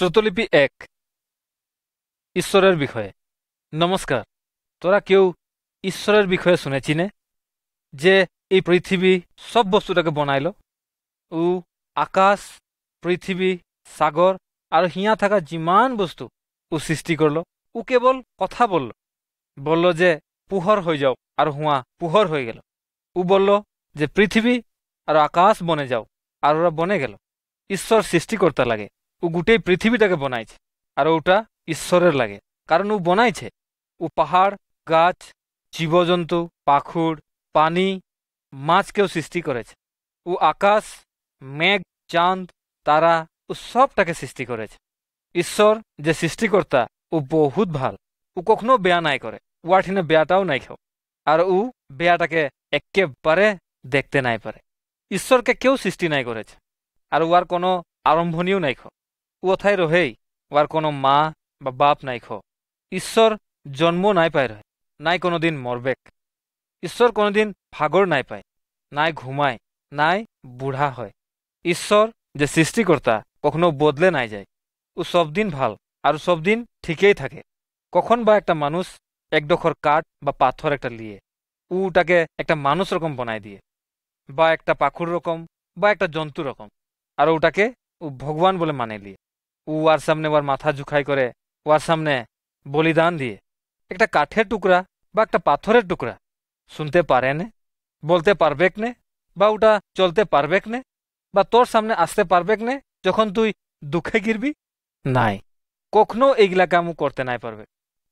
শ্রুতলিপি ১ ঈশ্বরের বিষয়ে। নমস্কার। তোরা কেউ ঈশ্বরের বিষয়ে শুনেছি নে? যে এই পৃথিবী সব বস্তুটাকে বনাইল, ও আকাশ, পৃথিবী, সাগর আর হিয়া থাকা যিমান বস্তু ও সৃষ্টি করল। ও কেবল কথা বলল যে পুহর হয়ে যাও, আর হুয়া পুহর হয়ে গেল। ও বলল যে পৃথিবী আর আকাশ বনে যাও, আর ওরা বনে গেল। ঈশ্বর সৃষ্টিকর্তা লাগে। ও গোটেই পৃথিবীটাকে বনাইছে, আর ওটা ঈশ্বরের লাগে, কারণ ও বনাইছে। ও পাহাড়, গাছ, জীবজন্তু, পাখুড়, পানি, মাছকেও সৃষ্টি করেছে। ও আকাশ, মেঘ, চাঁদ, তারা ও সবটাকে সৃষ্টি করেছে। ঈশ্বর যে সৃষ্টিকর্তা, ও বহুত ভাল। ও কখনো বেয়া নাই করে, ওয়ার ঠিনে বেয়াটাও নাই খাও। আর ও বেয়াটাকে একেবারে দেখতে নাই পারে। ঈশ্বরকে কেউ সৃষ্টি নাই করেছে, আর ওয়ার কোনো আরম্ভণীও নাই খো। ওথায় রহেই, ওয়ার কোনো মা বা বাপ নাই খো। ঈশ্বর জন্ম নাই পায় রহে, নাই কোনোদিন মরবেক। ঈশ্বর কোনোদিন ভাগর নাই পায়, নাই ঘুমায়, নাই বুঢ়া হয়। ঈশ্বর যে সৃষ্টিকর্তা কখনো বদলে নাই যায়। ও সব দিন ভাল, আর সব দিন ঠিকই থাকে। কখন বা একটা মানুষ একডোখর কাঠ বা পাথর একটা লিয়ে ওটাকে একটা মানুষ রকম বনায় দিয়ে, বা একটা পাখুর রকম, বা একটা জন্তু রকম, আর ওটাকে ও ভগবান বলে মানে লিয়ে। ও ওর সামনে ওর মাথা ঝুঁকাই করে, ওর সামনে বলিদান দিয়ে। একটা কাঠের টুকরা বা একটা পাথরের টুকরা শুনতে পারে নে, বলতে পারবেক নে, বা ওটা চলতে পারবেক নে, বা তোর সামনে আসতে পারবেক নে যখন তুই দুঃখে গিরবি? নাই, কখনো এইগুলা কামও করতে নাই পারবে।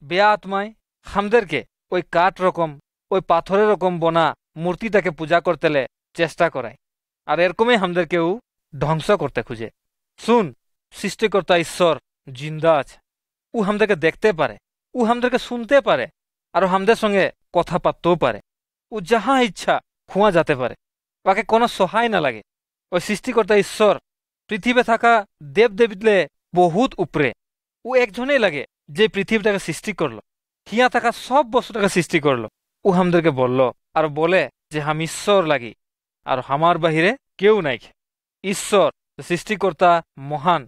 বেয়া আত্মায় হামদেরকে ওই কাঠ রকম, ওই পাথরের রকম বনা মূর্তিটাকে পূজা করতেলে চেষ্টা করায়, আর এরকমই হামদেরকেও ধ্বংস করতে খুঁজে। শুন, সৃষ্টিকর্তা ঈশ্বর জিন্দা আছে। ও হামদেরকে দেখতে পারে, ও হামদেরকে শুনতে পারে, আর হামদের সঙ্গে কথা পারতেও পারে। ও যাহা ইচ্ছা খুঁয়া যেতে পারে, ওকে কোনো সহায় না লাগে। ওই সৃষ্টিকর্তা ঈশ্বর পৃথিবী থাকা দেবদেবীতলে বহুত উপরে। ও একজনেই লাগে যে পৃথিবীটাকে সৃষ্টি করলো, হিয়া থাকা সব বস্তুটাকে সৃষ্টি করলো। ও হামদেরকে বলল আর বলে যে হাম ঈশ্বর লাগি, আর হামার বাহিরে কেউ নাই। ঈশ্বর সৃষ্টিকর্তা মহান।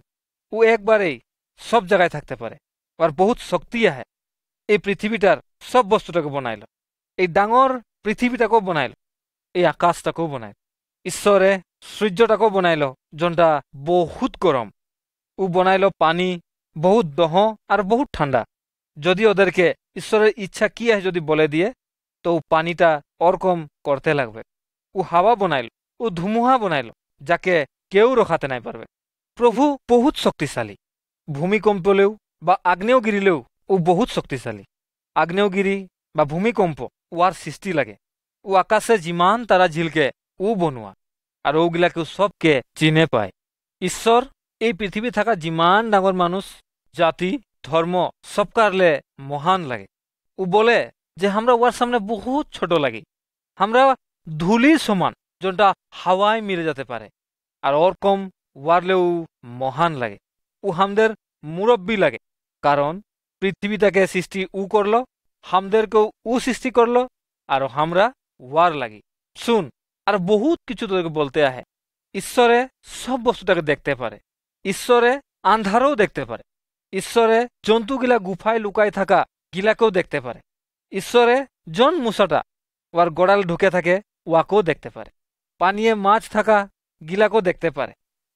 ও একবারেই সব জায়গায় থাকতে পারে, আর বহুত শক্তি আহে। এই পৃথিবীটার সব বস্তুটাকে বনাইল, এই ডাঙর পৃথিবীটাকেও বনাইল, এই আকাশটাকেও বনাইল। ঈশ্বরে সূর্যটাকেও বনাইল, যোনটা বহুত গরম। ও বনাইল পানি, বহুত দহ আর বহুত ঠান্ডা। যদি ওদেরকে ঈশ্বরের ইচ্ছা কি আছে যদি বলে দিয়ে, তো পানিটা ওরকম করতে লাগবে। ও হাওয়া বনাইল, ও ধুমুহা বনাইল, যাকে কেউ রখাতে নাই পারবে। প্রভু বহুত শক্তিশালী। ভূমিকম্পলেও বা আগ্নেয়গিরিলেও ও বহুত শক্তিশালী। আগ্নেয়গিরি বা ভূমিকম্প ওয়ার সৃষ্টি লাগে। ও আকাশে যিমান তারা ঝিলকে ও বনোয়া, আর ওগুলাকেও সবকে চিনে পায়। ঈশ্বর এই পৃথিবী থাকা যিমান ডাঙর মানুষ, জাতি, ধর্ম সব কারলে মহান লাগে। ও বলে যে আমরা ওয়ার সামনে বহুত ছোট লাগি। আমরা ধুলির সমান, যোনটা হাওয়ায় মিলে যেতে পারে। আর ওরকম ওয়ারলেও মহান লাগে। ও হামদের মুরব্বী লাগে, কারণ পৃথিবীটাকে সৃষ্টি ও করলো, হামদেরকেও ও সৃষ্টি করলো, আর আমরা ওয়ার লাগি। শুন, আর বহুত কিছু তোদেরকে বলতে আহে। ঈশ্বরে সব বস্তুটাকে দেখতে পারে। ঈশ্বরে আন্ধারও দেখতে পারে। ঈশ্বরে জন্তুগিলা গুফায় লুকায় থাকা গিলাকেও দেখতে পারে। ঈশ্বরে জন মুসাটা ওর গোড়াল ঢুকে থাকে ওয়াকেও দেখতে পারে। পানিয়ে মাছ থাকা গিলাকেও দেখতে পারে।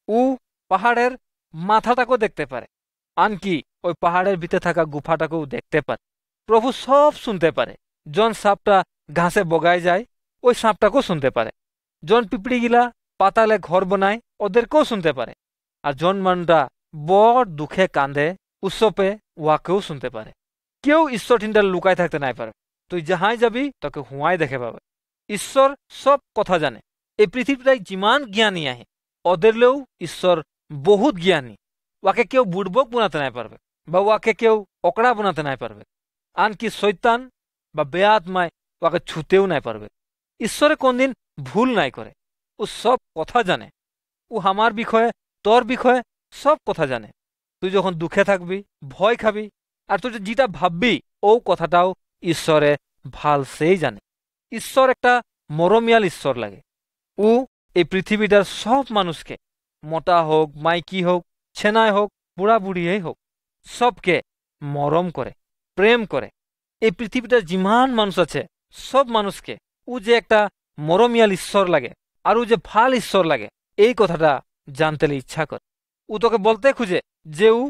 ও পাহাড়ের মাথাটাকেও দেখতে পারে, আনকি ওই পাহাড়ের ভিতরে থাকা গুফাটাকেও দেখতে পারে। প্রভু সব শুনতে পারে। জন সাপটা ঘাসে বগায় যায়, ওই সাপটাকেও শুনতে পারে। জন পিঁপড়িগিলা পাতালে ঘর বানায়, ওদেরকেও শুনতে পারে। আর জন মানটা বড় দুঃখে কান্দে উৎসপে, ওয়াকেও শুনতে পারে। কেউ ঈশ্বর ঠিনটা লুকায় থাকতে নাই পারে। তুই যাহাই যাবি তোকে হুঁয়াই দেখে পাবে। ঈশ্বর সব কথা জানে। এই পৃথিবীটাই যিমান জ্ঞানী আহে, ওদেরলেও ঈশ্বর বহুত জ্ঞানী। ওয়াকে কেউ বুড়বক বানাতে নাই পারবে, বা ওয়াকে কেউ অকড়া বানাতে নাই পারবে। আনকি শৈতান বা বেয়া আত্মায় ওয়াকে ছুতেও নাই পারবে। ঈশ্বরে কোনদিন ভুল নাই করে। ও সব কথা জানে। ও আমার বিষয়ে, তোর বিষয়ে সব কথা জানে। তুই যখন দুঃখে থাকবি, ভয় খাবি, আর তুই যেটা ভাববি, ও কথাটাও ঈশ্বরে ভাল সেই জানে। ঈশ্বর একটা মরমিয়াল ঈশ্বর লাগে। ও এই পৃথিবীটার সব মানুষকে, মোটা হোক, মাইকি হোক, ছেনায় হোক, বুড়া বুড়িয়েই হোক, সবকে মরম করে, প্রেম করে। এই পৃথিবীটা যিমান মানুষ আছে সব মানুষকে ও যে একটা মরমিয়াল ঈশ্বর লাগে আর ও যে ভাল ঈশ্বর লাগে এই কথাটা জানতে ইচ্ছা করে। ও তোকে বলতে খুঁজে যে ও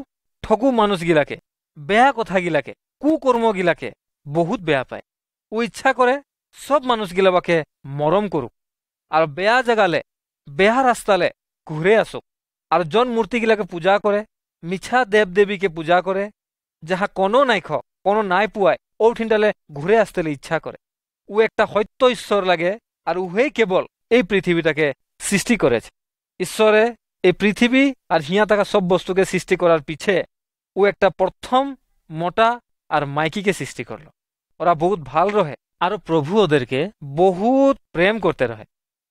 ঠকু মানুষগিলাকে, বেয়া কথাগিলাকে, কুকর্মগিলাকে বহুত বেয়া পায়। ও ইচ্ছা করে সব মানুষগিলাকে মরম করুক আর বেয়া জাগালে, বেয়া রাস্তালে ঘুরে আসুক। আর জন মূর্তিগিলাকে পূজা করে, মিছা দেব দেবীকে পূজা করে, যাহা কোনো নাই কোনো নাই পুয়ায় ওঠিনটালে ঘুরে আসতে ইচ্ছা করে। ও একটা সত্য ঈশ্বর লাগে আর উহেই কেবল এই পৃথিবীটাকে সৃষ্টি করেছে। ঈশ্বরে এই পৃথিবী আর হিয়া থাকা সব বস্তুকে সৃষ্টি করার পিছে ও একটা প্রথম মোটা আর মাইকিকে সৃষ্টি করলো। ওরা বহুত ভাল রহে আর প্রভু ওদেরকে বহুত প্রেম করতে রহে।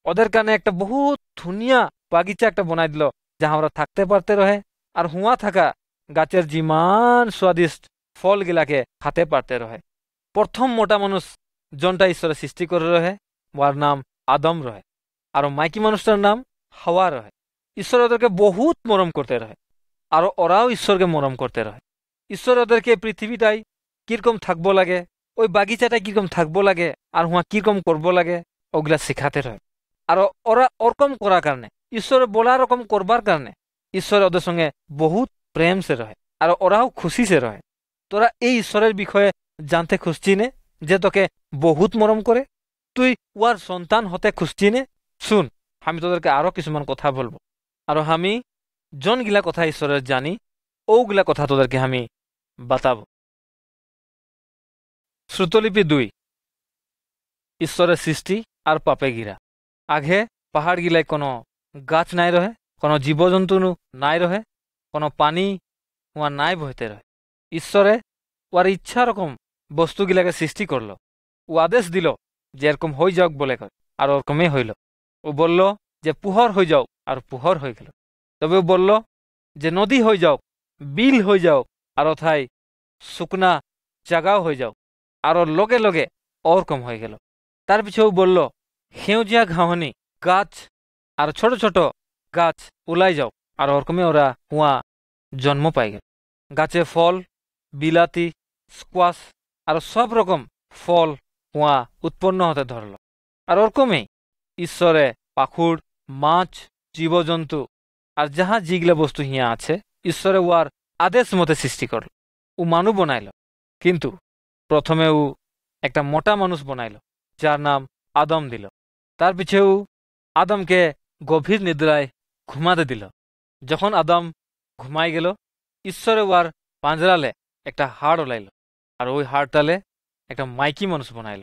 ওদের কানে একটা বহুত ধুনিয়া বাগিচা একটা বনাই দিল যাহা ওরা থাকতে পারতে রহে আর হুয়া থাকা গাছের জিমান স্বাদিষ্ট ফলগিলাকে খাতে পারতে রহে। প্রথম মোটা মানুষ জনটা ঈশ্বরে সৃষ্টি করে রহে, ওর নাম আদম রহে, আর মাইকি মানুষটার নাম হাওয়া রহে। ঈশ্বর ওদেরকে বহুত মরম করতে রহে আর ওরাও ঈশ্বরকে মরম করতে রহে। ঈশ্বর ওদেরকে পৃথিবীটাই কিরকম থাকবো লাগে, ওই বাগিচাটাই কিরকম থাকবো লাগে আর হুয়া কিরকম করবো লাগে ওগুলা শিখাতে রহে। আর ওরা ওরকম করার কারণে, ঈশ্বর বলা রকম করবার কারণে ঈশ্বর ওদের সঙ্গে বহুত প্রেম সে রহে আর ওরাও খুশি সে রহে। তোরা এই ঈশ্বরের বিষয়ে জানতে খুঁজছি নে যে তোকে বহুত মরম করে? তুই ওয়ার সন্তান হতে খুঁজছি নে? শুন, আমি তোদেরকে আরো কিছুমান কথা বলবো আর আমি জনগিলা কথা ঈশ্বরের জানি ওগুলা কথা তোদেরকে আমি বাতাবো। শ্রুতলিপি 2, ঈশ্বরের সৃষ্টি আর পাপে গিরা। আগে পাহাড় গিলায় কোনো গাছ নাই রহে, কোনো জীবজন্তু নাই রহে, কোনো পানি ওয়া নাই বইতে রহে। ঈশ্বরে ওর ইচ্ছা রকম বস্তুগিলাকে সৃষ্টি করলো। ও আদেশ দিল যে এরকম হয়ে যাওক বলে কয় আর ওরকমই হইল। ও বলল যে পুহর হয়ে যাও আর পুহর হয়ে গেল। তবে ও বলল যে নদী হয়ে যাও, বিল হয়ে যাও আর অথায় শুকনা জাগাও হয়ে যাও আর ওর লগে লগে ওরকম হয়ে গেল। তার পিছেও বলল সেউজিয়া ঘাহনি গাছ আর ছোট ছোট গাছ উলাই যাও আর ওরকমই ওরা হুয়া জন্ম পাই গেল। গাছে ফল, বিলাতি, স্কোয়াশ আর সব রকম ফল হুয়া উৎপন্ন হতে ধরল। আর ওরকমই ঈশ্বরে পাখুড়, মাছ, জীবজন্তু আর যাহা যেগুলা বস্তু হিয়া আছে ঈশ্বরে ওয়ার আদেশ মতে সৃষ্টি করল। ও মানু বনাইল, কিন্তু প্রথমে ও একটা মোটা মানুষ বনাইল যার নাম আদম দিল। তার পিছেও আদমকে গভীর নিদ্রায় ঘুমাতে দিল। যখন আদম ঘুমাই গেল ঈশ্বরে ওয়ার পাঁজরালে একটা হাড় ওলাইল আর ওই হাড়টালে একটা মাইকি মানুষ বানাইল।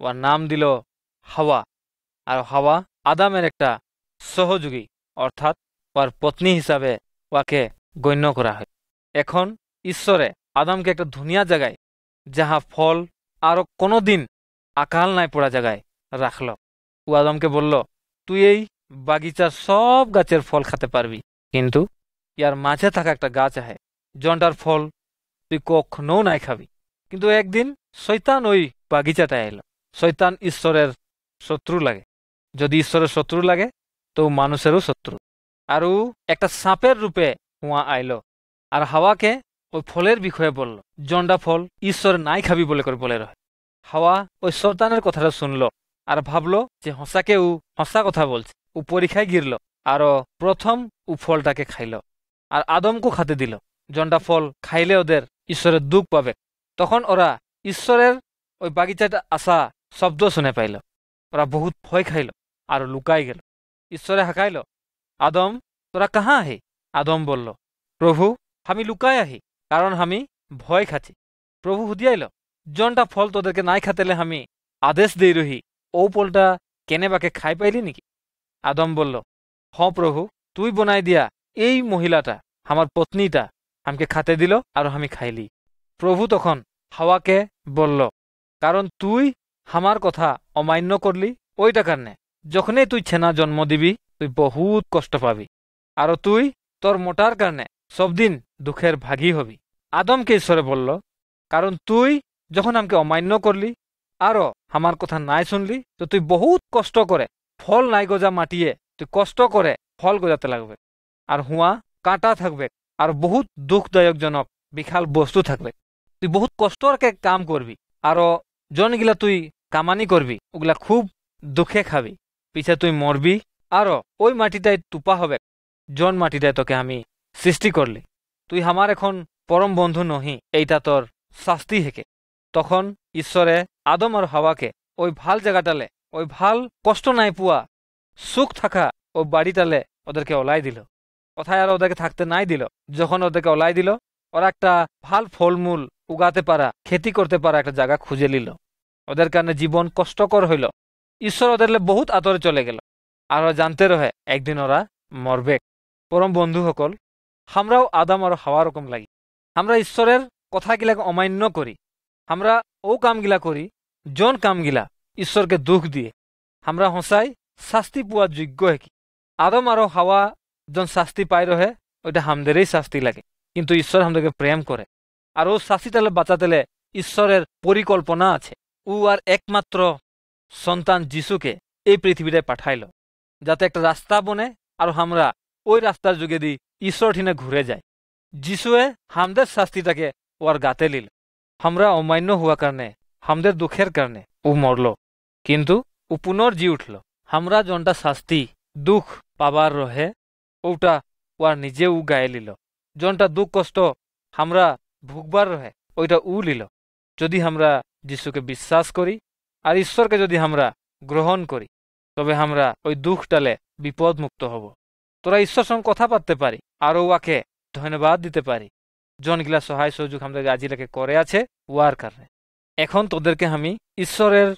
ওর নাম দিল হাওয়া। আর হাওয়া আদামের একটা সহযোগী অর্থাৎ ওর পত্নী হিসাবে ওকে গণ্য করা হয়। এখন ঈশ্বরে আদামকে একটা ধুনিয়া জায়গায় যাহা ফল আরো কোনোদিন আকাল নাই পড়া জায়গায় রাখল। ও আদমকে বলল তুই এই বাগিচার সব গাছের ফল খেতে পারবি, কিন্তু ইয়ার মাঝে থাকা একটা গাছ আহে জনটার ফল তুই কখনো নাই খাবি। কিন্তু একদিন শয়তান ওই বাগিচাটায় এলো। শয়তান ঈশ্বরের শত্রু লাগে। যদি ঈশ্বরের শত্রু লাগে তো মানুষেরও শত্রু। আর ও একটা সাপের রূপে হুয়া আইলো আর হাওয়াকে ওই ফলের বিষয়ে বলল জন্ডা ফল ঈশ্বর নাই খাবি বলে করে বলে রয়। হাওয়া ওই শয়তানের কথাটা শুনলো আর ভাবলো যে হসাকে ও হসা কথা বলছে। ও পরীক্ষায় গিরল আর প্রথম ও ফলটাকে খাইল আর আদমকে খাতে দিল। জন্ডা ফল খাইলে ওদের ঈশ্বরের দুঃখ পাবে। তখন ওরা ঈশ্বরের ওই বাগিচাটা আসা শব্দ শুনে পাইল। ওরা বহুত ভয় খাইল আর লুকাই গেল। ঈশ্বরে হাঁকাইল, আদম তোরা কাহা আহি? আদম বলল, প্রভু আমি লুকাই আহি, কারণ আমি ভয় খাচ্ছি। প্রভু হুদিয়াইল, জনটা ফল তোদেরকে নাই খাতেলে আমি আদেশ দেই রহি ও ফলটা কেনে বাকে খাই পাইলি নাকি? আদম বলল, হ প্রভু, তুই বনাই দিয়া এই মহিলাটা আমার পত্নীটা আমাকে খাতে দিল আর আমি খাইলি। প্রভু তখন হাওয়াকে বলল, কারণ তুই আমার কথা অমান্য করলি ওইটা কারণে যখনই তুই ছেনা জন্ম দিবি তুই বহুত কষ্ট পাবি আর তুই তোর মোটার কারণে সবদিন দুঃখের ভাগী হবি। আদমকে ঈশ্বরে বলল, কারণ তুই যখন আমাকে অমান্য করলি আরো আমার কথা নাই শুনলি তো তুই বহুত কষ্ট করে ফল নাই গজা মাটিয়ে তুই কষ্ট করে ফল গজাতে লাগবে আর হুয়া কাঁটা থাকবে আর বহুত দুঃখদায়কজনক বিশাল বস্তু থাকবে। তুই বহুত কষ্টরকে কাম করবি, আরো জনগুলা তুই কামানি করবি, ওগুলা খুব দুঃখে খাবি। পিছে তুই মরবি, আরো ওই মাটিটাই টুপা হবে জন মাটিটাই তোকে আমি সৃষ্টি করলি। তুই আমার এখন পরম বন্ধু নহি, এইটা তোর শাস্তি হেকে। তখন ঈশ্বরে আদম আর হাওয়াকে ওই ভাল জায়গাটালে, ওই ভাল কষ্ট নাই পুয়া সুখ থাকা ওই বাড়িটালে ওদেরকে ওলাই দিল। কোথায় আর ওদেরকে থাকতে নাই দিল। যখন ওদেরকে ওলাই দিল, ওরা একটা ভাল ফলমূল উগাতে পারা, খেতি করতে পারা একটা জায়গা খুঁজে নিল। ওদের কারণে জীবন কষ্টকর হইল। ঈশ্বর ওদের বহুত আতরে চলে গেল, আর ওরা জানতে রহে একদিন ওরা মরবে। পরম বন্ধু সকল, আমরাও আদম আর হাওয়া রকম লাগি। আমরা ঈশ্বরের কথাগিলাকে অমান্য করি। আমরা ও কামগিলা করি জন কামগিলা ঈশ্বরকে দুঃখ দিয়ে। আমরা হসাই শাস্তি পাওয়ার যোগ্য হেকি। আদম আর হাওয়া জন শাস্তি পাই রহে, ওইটা হামদেরই শাস্তি লাগে। কিন্তু ঈশ্বর আমাদেরকে প্রেম করে, আর ও শাস্তিটালে বাঁচাতেলে ঈশ্বরের পরিকল্পনা আছে। ও আর একমাত্র সন্তান যিশুকে এই পৃথিবীটায় পাঠাইল, যাতে একটা রাস্তা বনে আর আমরা ওই রাস্তার যুগে দি ঈশ্বর ঠিনে ঘুরে যায়। যিশুয়ে হামদের শাস্তিটাকে ওর গাতে লিল। আমরা অমান্য হওয়ার কারণে, হামদের দুঃখের কারণে ও মরল, কিন্তু ও পুনর্জি উঠল। আমরা জনটা শাস্তি দুঃখ পাবার রহে, ওটা ওর নিজে উ গায়ে লিল। জনটা দুঃখ কষ্ট আমরা ভুগবার রহে, ওইটা উ লিল। যদি আমরা যিশুকে বিশ্বাস করি আর ঈশ্বরকে যদি আমরা গ্রহণ করি, তবে আমরা ওই দুঃখটালে বিপদ মুক্ত হব। তোরা ঈশ্বর সঙ্গে কথা পারতে পারি, আর ওয়াকে ধন্যবাদ দিতে পারি। জনগুলা সহায় সহযোগ আমাদের আজিলাকে করে আছে ওয়ার কারণে। এখন তোদেরকে আমি ঈশ্বরের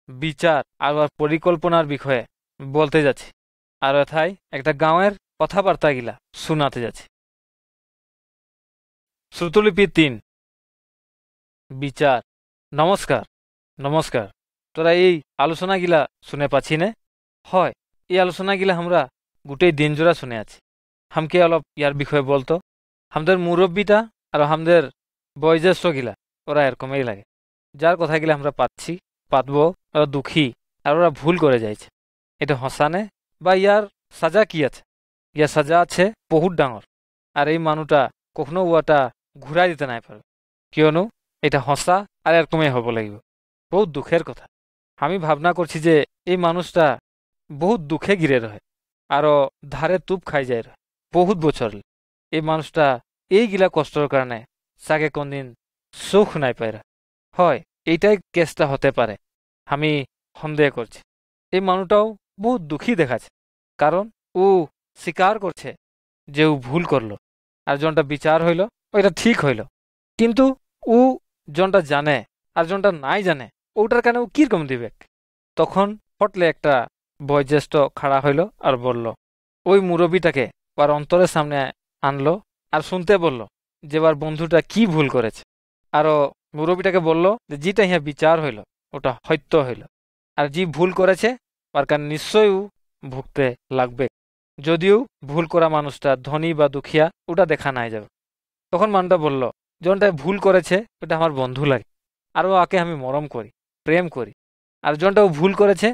বিচার আর পরিকল্পনার বিষয়ে বলতে যাচ্ছি, আর এথায় একটা গাঁয়ের কথাবার্তা গিলা শোনাতে যাচ্ছি। শ্রুতলিপি 3, বিচার। নমস্কার নমস্কার। তোরা এই আলোচনাগিলা শুনে পাচ্ছি নে? হয়, এই আলোচনাগিলা আমরা গোটেই দিন জোড়া শুনে আছি। হামকে অলপ ইয়ার বিষয়ে বলতো। আমাদের মুরব্বীটা আর আমাদের বয়োজ্যেষ্ঠ গিলা ওরা এরকমই লাগে, যার কথাগুলা আমরা পাচ্ছি পাতবো। ওরা দুঃখী আর ওরা ভুল করে যাইছে। এটা হসানে বা ইয়ার সাজা কি আছে? ইয়ার সাজা আছে বহুত ডাঙর, আর এই মানুষটা কখনো ওটা ঘুরাই দিতে নাই পারবে। কিয়নো এটা হসা আর এরকমই হব লাগিব। বহুত দুঃখের কথা। আমি ভাবনা করছি যে এই মানুষটা বহুত দুঃখে ঘিরে রহে, আরো ধারে তুপ খাই যায় রহে বহুত বছর। এই মানুষটা এইগিলা কষ্টর কারণে সাকে কোনদিন সুখ নাই পায়রা। হয়, এইটাই কেসটা হতে পারে, আমি সন্দেহ করছি। এই মানুষটাও বহুত দুঃখী দেখাচ্ছে, কারণ ও স্বীকার করছে যে ও ভুল করলো, আর জনটা বিচার হইল ওইটা ঠিক হইল। কিন্তু ও জনটা জানে আর জনটা নাই জানে, ওটার কারণে ও কিরকম দিবে? তখন হটলে একটা বয়োজ্যেষ্ঠ খাড়া হইল আর বলল, ওই মুরব্বীটাকে ওর অন্তরের সামনে আনলো আর শুনতে বলল যে ওর বন্ধুটা কি ভুল করেছে। আরো মুরব্বীটাকে বলল যে যেটা ইহা বিচার হইল ওটা সত্য হইল, আর যে ভুল করেছে ওর কারণে নিশ্চয়ই ভুগতে লাগবে। যদিও ভুল করা মানুষটা ধনী বা দুঃখিয়া ওটা দেখা নাই যাবে। তখন মানুষটা বলল, জনটা ভুল করেছে ওটা আমার বন্ধু লাগে, আর ওকে আমি মরম করি, প্রেম করি। আর জনটা ও ভুল করেছে,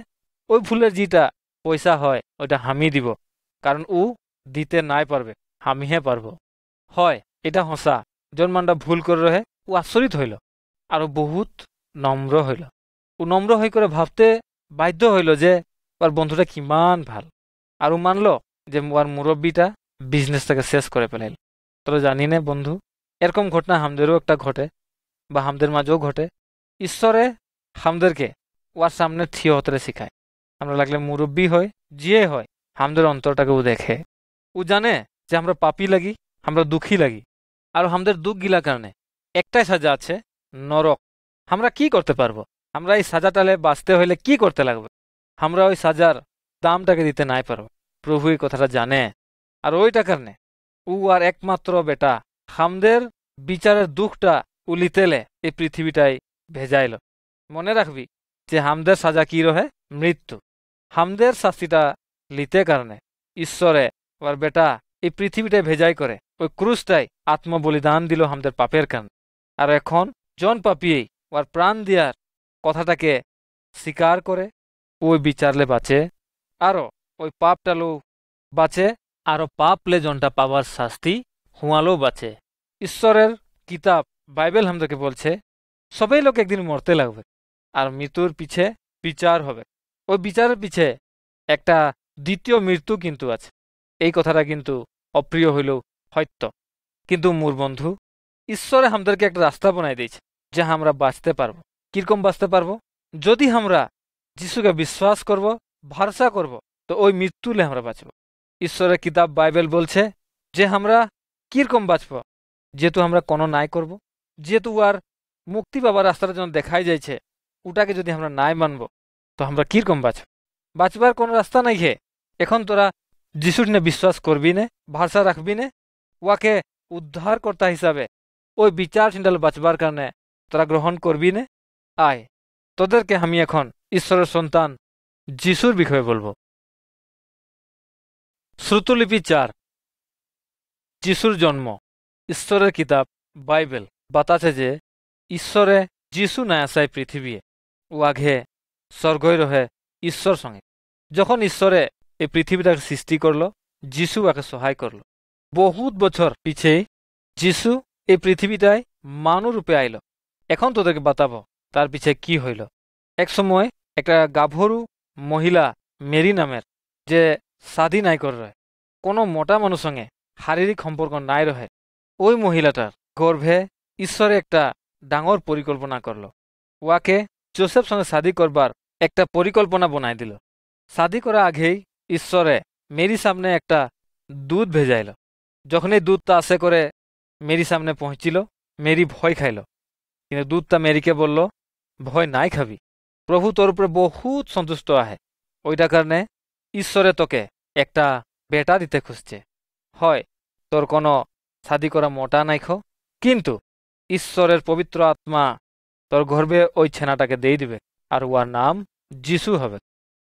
ওই ভুলের যেটা পয়সা হয় ওইটা আমি দিব, কারণ ও দিতে নাই পারবে, আমিহে পারবো। হয়, এটা হসা। জন মানুষটা ভুল করে রহে ও আচরিত হইল, আর বহুত নম্র হইল। ও নম্র হয়ে করে ভাবতে বাধ্য হইল যে ওর বন্ধুটা কিমান ভাল। আর ও মানল যে ওর মুরব্বীটা বিজনেসটাকে শেষ করে ফেলাইল। তোরা জানি না বন্ধু, এরকম ঘটনা আমাদেরও একটা ঘটে, বা আমাদের মাঝেও ঘটে। ঈশ্বরে আমাদেরকে ওর সামনে থিয় হতে শিখায়। আমরা লাগলে মুরব্বী হয়, যে হয়, আমাদের অন্তরটাকে ও দেখে। ও জানে যে আমরা পাপি লাগি, আমরা দুঃখী লাগি, আর আমাদের দুঃখ গিলার কারণে একটাই সাজা আছে, নরক। আমরা কি করতে পারবো? আমরা এই সাজাটালে বাঁচতে হইলে কি করতে লাগবে? আমরা ওই সাজার দামটাকে দিতে নাই পারবো। প্রভু এই কথাটা জানে, আর ওইটা কারণে ও আর একমাত্র বেটা হামদের বিচারের দুঃখটা উলিতেলে এই পৃথিবীটাই ভেজাইল। মনে রাখবি যে হামদের সাজা কি রহে? মৃত্যু। হামদের শাস্তিটা লিতে কারণে ঈশ্বরে ওর বেটা এই পৃথিবীটাই ভেজাই করে ওই ক্রুশটাই আত্মবলিদান দিল হামদের পাপের কারণে। আর এখন জন পাপিয়েই ওর প্রাণ দিয়ার কথাটাকে স্বীকার করে ওই বিচারলে বাঁচে, আরো ওই পাপটালো বাঁচে, আরো পাপলে জনটা পাবার শাস্তি হুঁয়ালেও বাঁচে। ঈশ্বরের কিতাব বাইবেল আমাদেরকে বলছে সবাই লোক একদিন মরতে লাগবে, আর মৃত্যুর পিছে বিচার হবে। ওই বিচারের পিছে একটা দ্বিতীয় মৃত্যু কিন্তু আছে। এই কথাটা কিন্তু অপ্রিয় হইলেও সত্য। কিন্তু মোর বন্ধু, ঈশ্বরে আমাদেরকে একটা রাস্তা বানাই দিয়েছে যে আমরা বাঁচতে পারবো। কিরকম বাঁচতে পারবো? যদি আমরা যিশুকে বিশ্বাস করব, ভরসা করব, তো ওই মৃত্যুলে আমরা বাঁচব। ঈশ্বরের কিতাব বাইবেল বলছে যে আমরা কিরকম বাঁচব, যেহেতু আমরা কোনো নাই করব, যেহেতু আর মুক্তি পাবার রাস্তাটা যখন দেখাই যাইছে, ওটাকে যদি আমরা নাই মানব, তো আমরা কিরকম বাঁচব? বাঁচবার কোনো রাস্তা নাই। হে এখন তোরা যিশুর নে বিশ্বাস করবি নে, ভরসা রাখবি নে, ওয়াকে উদ্ধারকর্তা হিসাবে ওই বিচার সিন্ডাল বাঁচবার কারণে তোরা গ্রহণ করবি নে। আয়, তোদেরকে আমি এখন ঈশ্বরের সন্তান যিশুর বিষয়ে বলবো। শ্রুতলিপি ৪, যিশুর জন্ম। ঈশ্বরের কিতাব বাইবেল বাতাছে যে ঈশ্বরে যিশু না আসায় পৃথিবী ও আঘে স্বর্গই রহে ঈশ্বর সঙ্গে। যখন ঈশ্বরে এই পৃথিবীটাকে সৃষ্টি করলো, যিশু আকে সহায় করলো। বহুত বছর পিছে যিশু এই পৃথিবীটায় মানুষ রূপে আইল। এখন তোদেরকে বাতাবো তার পিছে কি হইল। এক সময় একটা গাভরু মহিলা মেরি নামের, যে শাদী নাই করে রহে, কোনো মোটা মানুষ সঙ্গে শারীরিক সম্পর্ক নাই রহে, ওই মহিলাটার গর্ভে ঈশ্বরে একটা ডাঙর পরিকল্পনা করলো। ওয়াকে জোসেফ সঙ্গে শাদী করবার একটা পরিকল্পনা বনাই দিল। শাদী করা আগেই ঈশ্বরে মেরি সামনে একটা দুধ ভেজাইল। যখন এই দুধটা আসে করে মেরি সামনে পৌঁছিল, মেরি ভয় খাইল। কিন্তু দুধটা মেরিকে বলল, ভয় নাই খাবি, প্রভু তোর উপরে বহুত সন্তুষ্ট আহে। ওইটা কারণে ঈশ্বরে তোকে একটা বেটা দিতে খুঁজছে। হয় তোর কোনো শাদী করা মোটা নাই খো, কিন্তু ঈশ্বরের পবিত্র আত্মা তোর গর্ভে ওই ছেনাটাকে দিয়ে দিবে, আর ওর নাম যিশু হবে।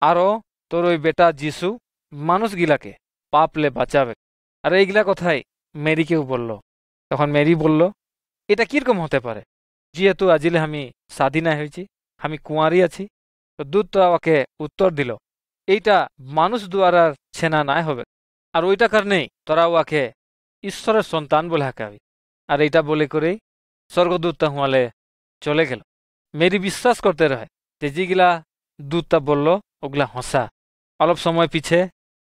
আরও তোর ওই বেটা যিশু মানুষগিলাকে পাপলে বাঁচাবে। আর এইগুলা কথাই মেরিকেও বলল। তখন মেরি বলল, এটা কিরকম হতে পারে, যেহেতু আজিলে আমি শাদী না হয়েছি, আমি কুঁয়ারি আছি। তো দূতটা ওকে উত্তর দিল, এইটা মানুষ দুয়ারার ছেনা নাই হবে, আর ওইটা কারণেই তোরা ওকে ঈশ্বরের সন্তান বলে হাঁকাবি। আর এইটা বলে করেই স্বর্গদূতটা হুঁয়ালে চলে গেল। মেরি বিশ্বাস করতে রহে যে যেগুলা দূতটা বলল ওগুলা হসা। অল্প সময় পিছে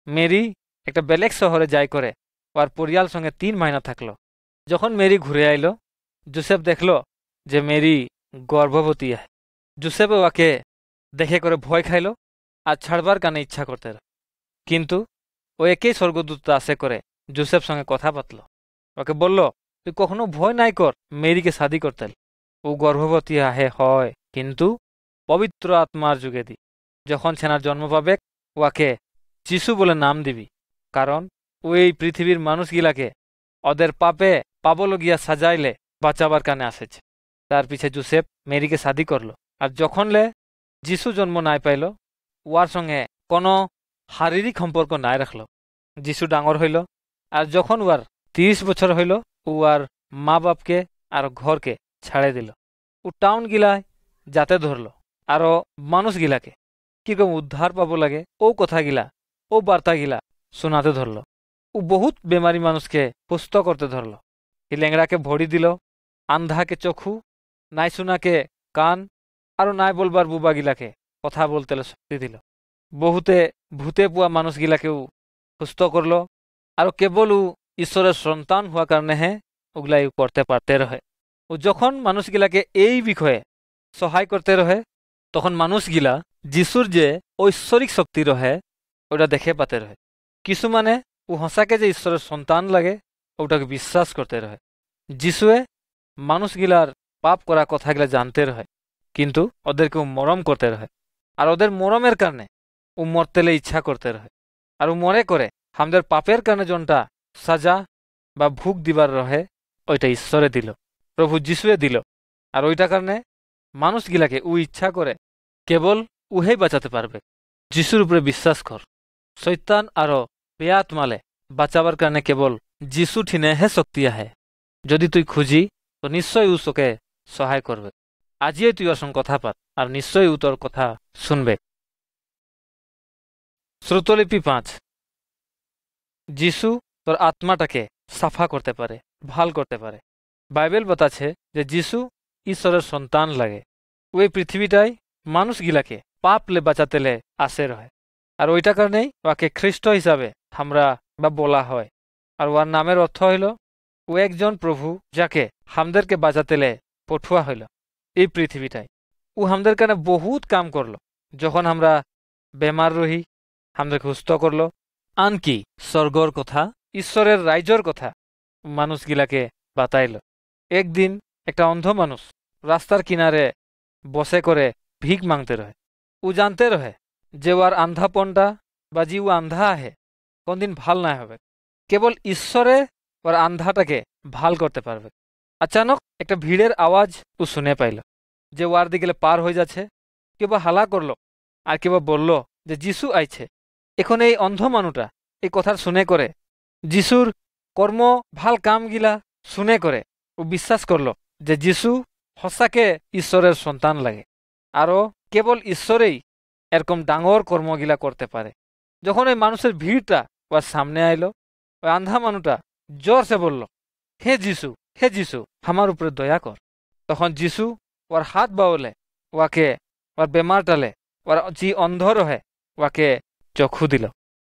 মেরি একটা বেলেগ শহরে যাই করে ওর পরিয়াল সঙ্গে 3 মাইনা থাকলো। যখন মেরি ঘুরে আইল, জোসেফ দেখল যে মেরি গর্ভবতী আয়। জোসেফে ওকে দেখে করে ভয় খাইল আর ছাড়বার কানে ইচ্ছা করতে রহে। কিন্তু ও একেই স্বর্গদূতটা আসে করে জোসেফ সঙ্গে কথা পাতল। ওকে বলল, তুই কখনো ভয় নাই কর মেরিকে শাদী করতে। ও গর্ভবতী আহে হয়, কিন্তু পবিত্র আত্মার যুগেদি যখন ছেনার জন্ম পাবে, ওকে যিশু বলে নাম দিবি, কারণ ও এই পৃথিবীর মানুষগুলাকে ওদের পাপে পাবলগিয়া সাজাইলে বাঁচাবার কানে আসেছে। তার পিছে জোসেফ মেরিকে শাদী করল। আর যখন লে যিশু জন্ম নাই পাইল, ওয়ার সঙ্গে কোনো শারীরিক সম্পর্ক নাই রাখল। যিশু ডাঙর হইল, আর যখন ওয়ার 30 বছর হইল, ওয়ার মা বাপকে আর ঘরকে ছাড়ে দিল। ও টাউন গিলায় যাতে ধরল, আরও মানুষগিলাকে কিরকম উদ্ধার পাবো লাগে ও কথাগিলা, ও বার্তাগিলা শোনাতে ধরল। ও বহুত বেমারি মানুষকে সুস্থ করতে ধরল। লেংড়াকে ভরি দিল, আন্ধাকে চক্ষু, নাই শোনাকে কান, আর নাই বলবার বুবাগিলাকে কথা বলতে শক্তি দিল। বহুতে ভূতে পোয়া মানুষগিলাকেও সুস্থ করল। আর কেবল ও ঈশ্বরের সন্তান হওয়ার কারণে হে ওগুলাই করতে পারতে রহে। ও যখন মানুষগিলাকে এই বিষয়ে সহায় করতে রহে, তখন মানুষগিলা যিশুর যে ঐশ্বরিক শক্তি রহে ওটা দেখে পাতে রহে। কিছুমানে ও হসাকে যে ঈশ্বরের সন্তান লাগে ওটাকে বিশ্বাস করতে রহে। যিশুয়ে মানুষগিলার পাপ করা কথাগুলা জানতে রহে, কিন্তু ওদেরকেও মরম করতে রহে। আর ওদের মরমের কারণে ও মরতেলে ইচ্ছা করতে রহে। আর ও মরে করে আমাদের পাপের কারণে যোনটা সাজা বা ভুক দিবার রহে, ওইটা ঈশ্বরে দিল, প্রভু যিশুয়ে দিল। আর ওইটা কারণে মানুষগিলাকে ও ইচ্ছা করে কেবল উহেই বাঁচাতে পারবে। যিশুর উপরে বিশ্বাস কর। শৈতান আরো বেয়াত মালে বাঁচাবার কারণে কেবল যিশু ঠিনে হে শক্তি আহে। যদি তুই খুঁজি, তো নিশ্চয়ই ও তোকে সহায় করবে। আজিয়ে তুই ওর সঙ্গে কথা পাত, আর নিশ্চয়ই ও তোর কথা শুনবে। শ্রুতলিপি 5, যিশু তোর আত্মাটাকে সাফা করতে পারে, ভাল করতে পারে। বাইবেল বতাছে যে যিশু ঈশ্বরের সন্তান লাগে। ওই পৃথিবীটাই মানুষগিলাকে পাপলে বাঁচাতেলে আসে রহে। আর ওইটা কারণেই ওকে খ্রিস্ট হিসাবে আমরা বা বলা হয়। আর ওর নামের অর্থ হইল ও একজন প্রভু যাকে হামদেরকে বাঁচাতেলে পঠুয়া হইল এই পৃথিবীটাই। ও হামদের কারণে বহুত কাম করলো। যখন আমরা বেমার রহি হামদেরকে সুস্থ করলো। আনকি স্বর্গর কথা, ঈশ্বরের রাজ্যর কথা মানুষগিলাকে বাতাইল। একদিন একটা অন্ধ মানুষ রাস্তার কিনারে বসে করে ভিক মাংতে রহে। ও জানতে রহে যে ওর আন্ধাপনটা বা যে ও আন্ধা আহে কোনদিন ভাল না হবে। কেবল ঈশ্বরে ওর আন্ধাটাকে ভাল করতে পারবে। আচানক একটা ভিড়ের আওয়াজ ও শুনে পাইল যে ওয়ার দিকে পার হয়ে যাচ্ছে। কেউ হালা করলো আর কেউ বলল যে যিশু আইছে। এখন এই অন্ধ মানুষটা এই কথা শুনে করে যিশুর কর্ম ভাল কামগিলা শুনে করে ও বিশ্বাস করলো যে যিশু হসাকে ঈশ্বরের সন্তান লাগে। আরও কেবল ঈশ্বরেই এরকম ডাঙর কর্মগিলা করতে পারে। যখন ওই মানুষের ভিড়টা ওর সামনে আইলো, ওই আন্ধা মানুষটা জোরসে বলল, হে যিশু, হে যিশু, আমার উপরে দয়া কর। তখন যিশু ওর হাত বাউলে ওকে ওর বেমারটালে ওর যে অন্ধ রহে ওকে চক্ষু দিল।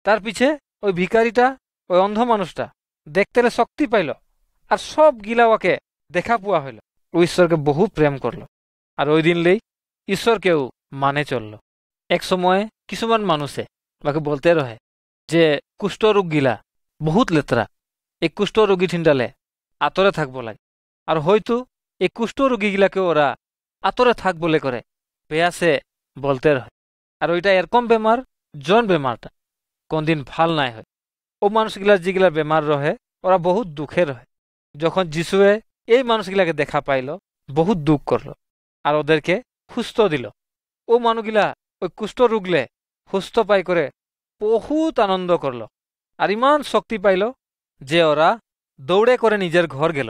তার পিছে ওই ভিকারিটা, ওই অন্ধ মানুষটা দেখতেলে শক্তি পাইল আর সব গিলা ওকে দেখা পোয়া হইল। ও ঈশ্বরকে বহু প্রেম করল আর ওই দিনলেই ঈশ্বরকেও মানে চলল। এক সময়ে কিছুমান মানুষে ওকে বলতে রহে যে কুষ্ঠরোগ গিলা বহুত লেতরা, এই কুষ্ঠরোগী ঠিন্ডালে আতরে থাকবো লাগে। আর হয়তো এই কুষ্ঠরোগীগুলাকে ওরা আতরে থাক বলে করে পেয়াসে বলতে রহে। আর ওইটা এরকম বেমার জন বেমারটা কোনদিন ভাল নাই হয়। ও মানুষগুলার যেগুলা বেমার রহে ওরা বহুত দুঃখে রহে। যখন যিশুয়ে এই মানুষগুলাকে দেখা পাইল বহুত দুঃখ করল আর ওদেরকে সুস্থ দিল। ও মানুষগুলা ওই কুষ্ঠ রুগলে সুস্থ পাই করে বহুত আনন্দ করল আর ইমান শক্তি পাইল যে ওরা দৌড়ে করে নিজের ঘর গেল।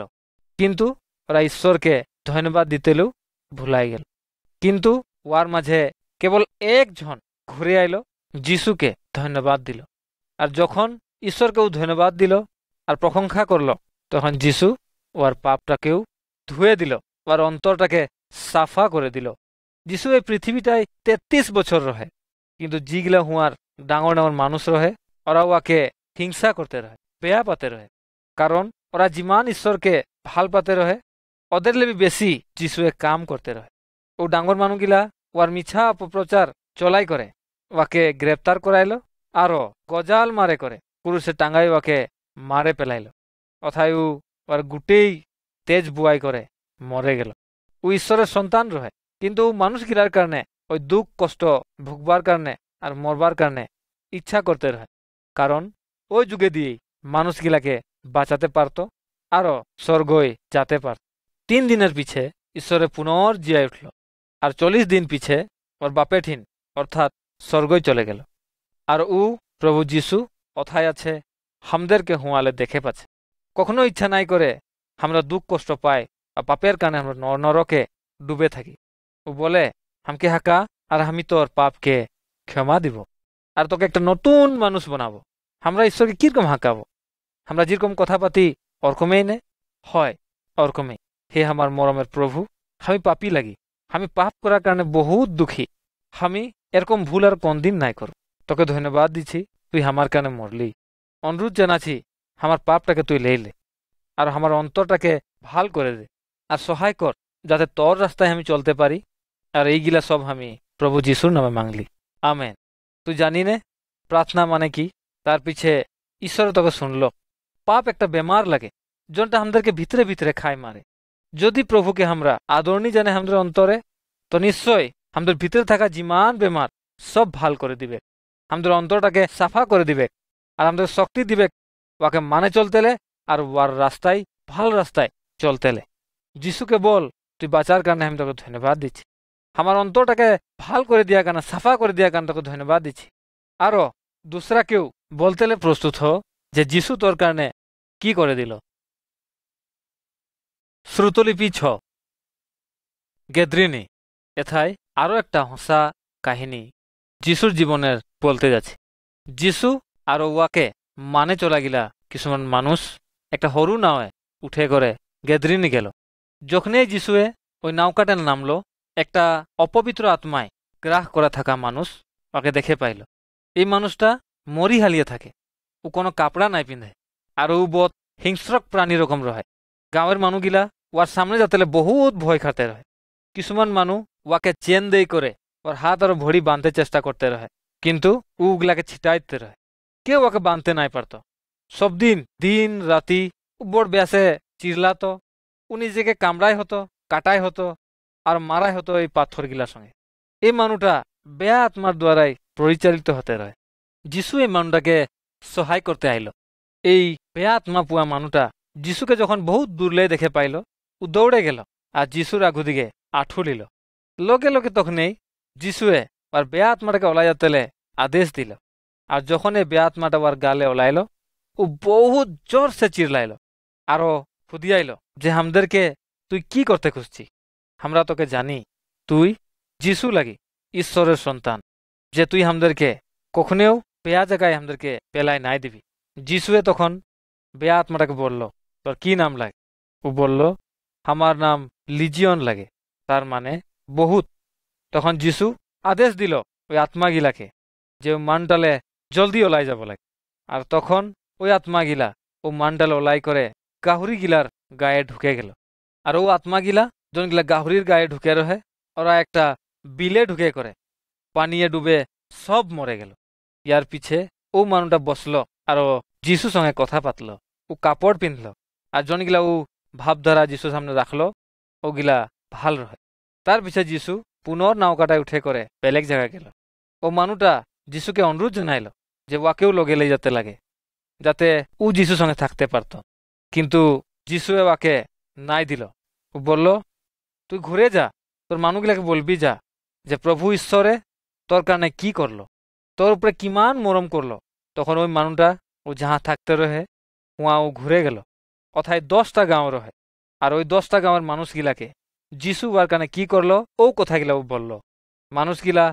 কিন্তু ওরা ঈশ্বরকে ধন্যবাদ দিতেলেও ভুলাই গেল। কিন্তু ওয়ার মাঝে কেবল একজন ঘুরে আইল, যিশুকে ধন্যবাদ দিল। আর যখন ঈশ্বরকেও ধন্যবাদ দিল আর প্রশংসা করল, তখন যিশু ওর পাপটাকেও ধুয়ে দিল, ওর অন্তরটাকে সাফা করে দিল। যিশু এই পৃথিবীটায় 33 বছর রহে, কিন্তু যেগুলা হুয়ার ডাঙর ডাঙর মানুষ রহে ওরা ওকে হিংসা করতে রহে, বেয়া পাতে রহে। কারণ ওরা যিমান ঈশ্বরকে ভাল পাতে রহে ওদের লেবি বেশি যিশুয়ে কাম করতে রহে। ও ডাঙর মানুষগুলা ওর মিছা অপপ্রচার চলাই করে ওকে গ্রেপ্তার করাইল আরো গজাল মারে করে পুরুষে টাঙ্গাই ওকে মারে পেলাইল। অথায় ওর গুটেই তেজ বুয়াই করে মরে গেল। ও ঈশ্বরের সন্তান রহে, কিন্তু মানুষ গিলার কারণে ওই দুঃখ কষ্ট ভুগবার কারণে আর মরবার কারণে ইচ্ছা করতে রহে। কারণ ওই যুগে দিয়েই মানুষগিলাকে বাঁচাতে পারত আরো স্বর্গই যেতে পারত। 3 দিনের পিছে ঈশ্বরে পুনর জিয়াই উঠল আর 40 দিন পিছে ওর বাপে ঠিন অর্থাৎ স্বর্গই চলে গেল। আর প্রভু যিশু অথায় আছে হামদেরকে হুঁয়ালে দেখে পাচ্ছে। কখনো ইচ্ছা নাই করে আমরা দুঃখ কষ্ট পাই আর পাপের কারণে আমরা নরকে ডুবে থাকি। ও বলে হামকে হাঁকা আর আমি তোর পাপকে ক্ষমা দিব আর তোকে একটা নতুন মানুষ বানাবো। আমরা ঈশ্বরকে কিরকম হাঁকাবো? আমরা যেরকম কথা পাতি ওরকমেই নে হয়, ওরকমেই। হে আমার মরমের প্রভু, আমি পাপি লাগি, আমি পাপ করার কারণে বহুত দুঃখী। আমি এরকম ভুল আর কোনদিন নাই করব। তোকে ধন্যবাদ দিছি তুই আমার কারণে মরলি। অনুরোধ জানাছি আমার পাপটাকে তুই লেইলে আর আমার অন্তরটাকে ভাল করে দে আর সহায় কর যাতে তোর রাস্তায় আমি চলতে পারি। আর এইগুলা সব আমি প্রভু যিশুর নামে মাংলি, আমেন। তুই জানি নে প্রার্থনা মানে কি? তার পিছে ঈশ্বর তোকে শুনল। পাপ একটা বেমার লাগে যেটা আমাদেরকে ভিতরে ভিতরে খায় মারে। যদি প্রভুকে আমরা আদরণী জানে আমাদের অন্তরে, তো নিশ্চয় আমাদের ভিতরে থাকা যিমান বেমার সব ভাল করে দিবে, আমাদের অন্তরটাকে সাফা করে দিবে আর আমাদের শক্তি দিবে ওকে মানে চলতেলে আর ওর রাস্তায় ভাল রাস্তায় চলতেলে। যিশুকে বল তুই বাঁচার কারণে আমি তোকে ধন্যবাদ দিচ্ছি, আমার অন্তরটাকে ভাল করে দেওয়ার কারণে সাফা করে দেওয়ার কারণে তোকে ধন্যবাদ দিচ্ছি। আরো দুসরা কেউ বলতেলে প্রস্তুত হ যে যিশু তোর কারণে কি করে দিল। শ্রুতলিপি 6 গেদ্রিনী এথায় আরো একটা হসা কাহিনী যিশুর জীবনের বলতে যাচ্ছে। যিশু আর ওয়াকে মানে চলা গিলা কিছুমান মানুষ একটা সৰু নাৱে উঠে করে গেদরিনি গেল। যখনই যিশুয়ে ওই নৌকাটা নামলো, একটা অপবিত্র আত্মায় গ্রাস করা থাকা মানুষ ওকে দেখে পাইল। এই মানুষটা মরি হালিয়ে থাকে, ও কোনো কাপড়া নাই পিঁধে, আর ও বহুত হিংস্রক প্রাণী রকম রহে। গাঁয়ের মানুষগিলা ওর সামনে যাতে বহুত ভয় খাতে রহে। কিছুমান মানুষ ওকে চেন দেই করে ওর হাত আর ভড়ি বাঁধতে চেষ্টা করতে রহে, কিন্তু ওগুলাকে ছিটাইতে রহে। কেউ ওকে বাঁধতে নাই পারত। সব দিন রাতি বড় ব্যাসে চিরলাতো, ও নিজেকে কামড়াই হতো, কাটাই হতো আর মারাই হতো এই পাথরগিলার সঙ্গে। এই মানুষটা বেয়া আত্মার দ্বারাই পরিচালিত হতে রয়। যিশু এই মানুষটাকে সহায় করতে আইল। এই বেয়া আত্মা পুয়া মানুষটা যিশুকে যখন বহুত দূরলে দেখে পাইল, ও দৌড়ে গেল আর যিশুর আগুদিকে আঠুলিল। লগে লগে তখনই যিশুয়ে আর বেয়া আত্মাটাকে ওলাই যেতে আদেশ দিল। আর যখন এই বেয়া আত্মাটা ওর গালে ওলাইল, ও বহুত জোর সে চিরলাইল আরো ফুদিয়াইল যে আমাদেরকে তুই কি করতে খুঁজছি? আমরা তোকে জানি তুই যিশু লাগি ঈশ্বরের সন্তান, যে তুই আমাদেরকে কখনেও বেয়া জায়গায় আমাদেরকে পেলায় নাই দিবি। যিশুয়ে তখন বেয়া আত্মাটাকে বলল, তোর কি নাম লাগে? ও বলল, আমার নাম লিজিয়ন লাগে, তার মানে বহুত। তখন যিশু আদেশ দিল ওই আত্মাগিলাকে যে মানটালে জলদি ওলাই যাব লাগে। আর তখন ওই আত্মাগিলা ও মানডাল ওলাই করে গাহুরি গিলার গায়ে ঢুকে গেল। আর ও আত্মাগিলা যনগুলা গাহুরির গায়ে ঢুকে রহে, ওরা একটা বিলে ঢুকে করে পানিয়ে ডুবে সব মরে গেল। ইয়ার পিছে ও মানুষটা বসলো আর যিশুর সঙ্গে কথা পাতল। ও কাপড় পিনল, আর যনগুলা ও ভাবধারা যিশুর সামনে রাখলো ওগুলা ভাল রহে। তার পিছে যিশু পুনর নৌকাটায় উঠে করে বেলেগ জায়গায় গেল। ও মানুষটা যিশুকে অনুরোধ জানাইল যে ওয়াকেও লগে লে যেতে লাগে, যাতে ও যিশুর সঙ্গে থাকতে পারত। কিন্তু যিশুয়ে ওকে নাই দিল। ও বলল, তুই ঘুরে যা, তোর মানুষগুলাকে বলবি যা যে প্রভু ঈশ্বরে তোর কারণে কি করলো, তোর উপরে কিমান মরম করলো। তখন ওই মানুষটা ও যাহা থাকতে রহে উয়া ও ঘুরে গেল। অথায় 10টা গাঁও রহে, আর ওই 10টা গাঁওয়ের মানুষগুলাকে যিশু ওর কারণে কি করলো ও কথাগুলা ও বলল। মানুষগুলা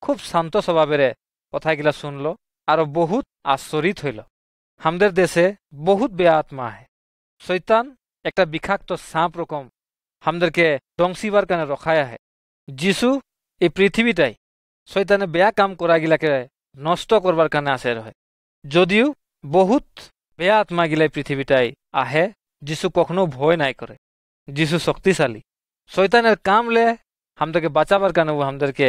খুব শান্ত স্বভাবের কথাগুলা শুনলো আর বহুত আশ্চর্যিত হইল। আমাদের দেশে বহুত বেয়া আত্মা আহে। শৈতান একটা বিষাক্ত সাপ রকম আমাদেরকে ধ্বংসিবার কারণে রখায় আহে। যিশু এই পৃথিবীটাই শৈতানে বেয়া কাম করা গিলাকে নষ্ট করবার কারণে আসে রহে। যদিও বহুত বেয়া আত্মা গিলাই পৃথিবীটাই আহে, যিশু কখনো ভয় নাই করে। যিশু শক্তিশালী। শৈতানের কাম লে আমাদেরকে বাঁচাবার কারণে ও আমাদেরকে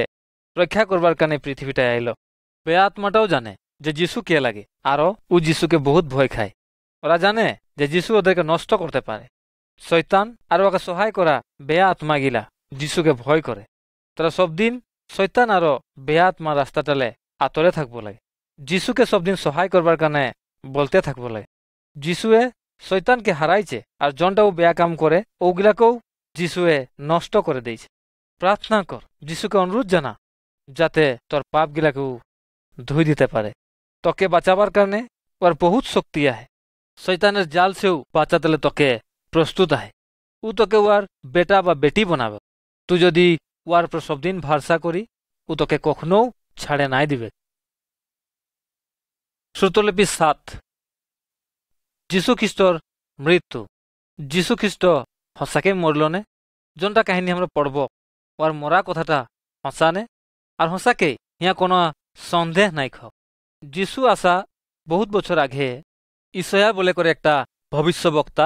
রক্ষা করবার কারণে পৃথিবীটায় আইল। বেয়া আত্মাটাও জানে যে যিশু কে লাগে, আরো ও যিশুকে বহুত ভয় খায়। ওরা জানে যে যিশু ওদেরকে নষ্ট করতে পারে। শৈতান আর ওকে সহায় করা বেয়া আত্মা গিলা যিশুকে ভয় করে। তারা সবদিন শৈতান আরো বেয়া আত্মা রাস্তাটালে আতরে থাকবো লাগে। যিশুকে সবদিন সহায় করবার কারণে বলতে থাকবো লাগে। যিশুয়ে শৈতানকে হারাইছে, আর জনটাও বেয়া কাম করে ওগুলাকেও যিশুয়ে নষ্ট করে দিয়েছে। প্রার্থনা কর, যিশুকে অনুরোধ জানা যাতে তোর পাপগুলাকেও ধুই দিতে পারে। তোকে বাঁচাবার কারণে ওর বহুত শক্তি আহে। শৈতানের জাল সেও বাঁচাতে তোকে প্রস্তুত আহে। ও তোকে ওর বেটা বা বেটি বানাবে। তুই যদি ওর উপর সবদিন ভরসা করি, ও তোকে কখনো ছাড়ে নাই দিবে। শ্রুতলিপি 7। যীশু খ্রিস্টর মৃত্যু। যীশু খ্রিস্ট সঁচাকে মরলনে? যোনটা কাহিনী আমরা পড়ব ওর মরা কথাটা সঁচানে? আর সঁচাকে ইয়া কোনো সন্দেহ নাই খ। যীশু আসা বহুত বছর আগে ইসয়া বলে করে একটা ভবিষ্যবক্তা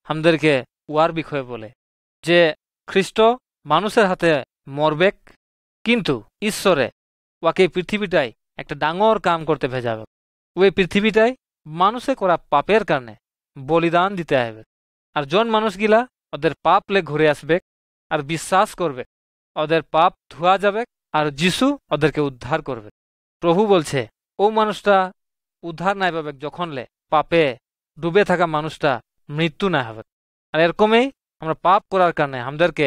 আমাদেরকে ওয়ার বিষয়ে বলে যে খ্রিস্ট মানুষের হাতে মরবেক, কিন্তু ঈশ্বরে ওকে পৃথিবীটাই একটা ডাঙর কাম করতে ভেজাবে। ওই পৃথিবীটাই মানুষে করা পাপের কারণে বলিদান দিতে আসবে। আর জন মানুষগুলা ওদের পাপ লে ঘুরে আসবে আর বিশ্বাস করবে, ওদের পাপ ধোয়া যাবে আর যিশু ওদেরকে উদ্ধার করবে। প্রভু বলছে ও মানুষটা উদ্ধার নাই পাবে যখন লে পাপে ডুবে থাকা মানুষটা মৃত্যু না হবে। আর এরকমই আমরা পাপ করার কারণে আমাদেরকে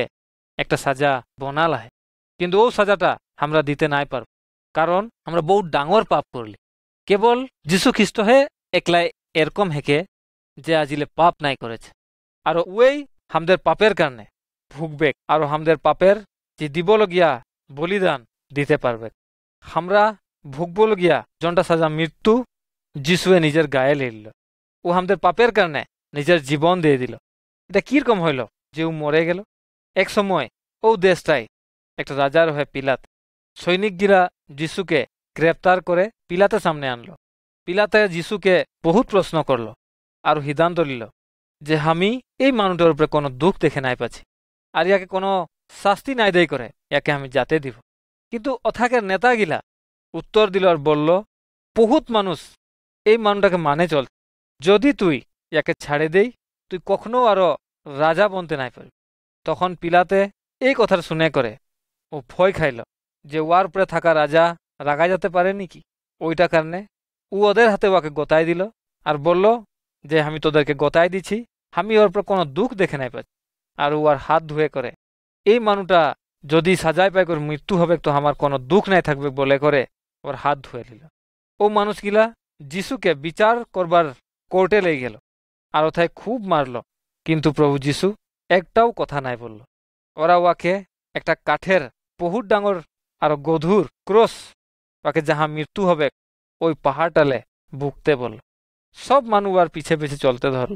একটা সাজা বনাল হয়, কিন্তু ও সাজাটা আমরা দিতে নাই পারব, কারণ আমরা বহুত ডাঙর পাপ করলি। কেবল যীশু খ্রিস্ট হে একলাই এরকম হেকে যে আজিলে পাপ নাই করেছে, আর ওই আমাদের পাপের কারণে ভুগবে আর আমাদের পাপের যে দিবলগিয়া বলিদান দিতে পারবে। আমরা ভুগবলগিয়া জনটা সাজা মৃত্যু যিশুয়ে নিজের গায়ে লিল। ও আমাদের পাপের কারণে নিজের জীবন দিয়ে দিল। এটা কিরকম হইল যে ও মরে গেল? এক সময় ও দেশটাই একটা রাজার হয়ে পিলাত। সৈনিকগিরা যিশুকে গ্রেপ্তার করে পিলাতের সামনে আনলো। পিলাতে যিশুকে বহুত প্রশ্ন করলো আর সিদ্ধান্ত নিল যে আমি এই মানুষটার উপরে কোনো দুঃখ দেখে নাই পাচ্ছি, আর ইয়াকে কোনো শাস্তি নাই দেই করে ইয়াকে আমি যাতে দিব। কিন্তু অথাকের নেতাগিলা উত্তর দিল আর বলল, বহুত মানুষ এই মানুষটাকে মানে চল, যদি তুই ইয়াকে ছাড়ে দেই তুই কখনো আরো রাজা বনতে নাই পারবি। তখন পিলাতে এই কথা শুনে করে ও ভয় খাইল যে ওয়ার উপরে থাকা রাজা রাগা যেতে পারে নাকি। ওইটা কারণে ও ওদের হাতে ওকে গতাই দিল আর বলল যে আমি তোদেরকে গতাই দিছি, আমি ওর উপরে কোনো দুঃখ দেখে নাই পাচ্ছি। আর ও আর হাত ধুয়ে করে এই মানুষটা যদি সাজায় পায় করে মৃত্যু হবে তো আমার কোনো দুঃখ নাই থাকবে বলে করে ওর হাত ধুয়ে দিল। ও মানুষগুলা যিশুকে বিচার করবার কোর্টে লেগে গেল আর ওথায় খুব মারল, কিন্তু প্রভু যিশু একটাও কথা নাই বলল। ওরা ওয়াকে একটা কাঠের বহুত ডাঙর আর গধুর ক্রস ওকে যাহা মৃত্যু হবে ওই পাহাড়টালে বুকতে বলল। সব মানুষ আর পিছে পিছে চলতে ধরল।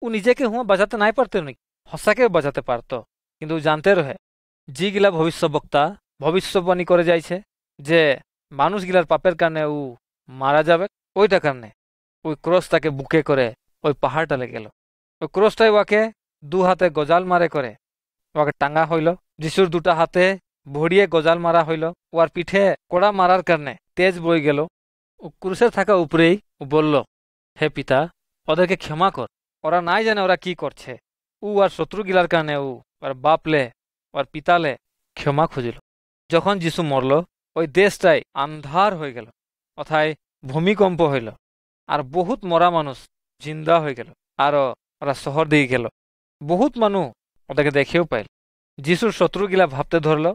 ও নিজেকে হুয়া বাঁচাতে নাই পারতে নাকি, হসাকে বাঁচাতে পারত, কিন্তু জানতে রহে যেগুলা ভবিষ্যবক্তা ভবিষ্যবাণী করে যাইছে যে মানুষগুলার পাপের কারণে ও মারা যাবে, ওইটা কারণে ওই ক্রসটাকে বুকে করে ওই পাহাড়টালে গেল। ওই ক্রসটাই ওকে দু হাতে গজাল মারে করে ওকে টাঙ্গা হইল। যিশুর দুটা হাতে ভরিয়ে গজাল মারা হইল। ওর পিঠে কড়া মারার কারণে তেজ বই গেল। ও ক্রুশে থাকা উপরেই ও বলল, হে পিতা, ওদেরকে ক্ষমা কর, ওরা নাই জানে ওরা কি করছে। ও আর শত্রুগিলার কারণে ও আর বাপলে ওর পিতালে ক্ষমা খুঁজিল। যখন যিশু মরল ওই দেশটাই আন্ধার হয়ে গেল, অথায় ভূমিকম্প হইল আর বহুত মরা মানুষ জিন্দা হয়ে গেল। আরো ওরা শহর দিয়ে গেল। বহুত মানুষ ওদেরকে দেখেও পাইল। যিশুর শত্রুগিলা ভাবতে ধরল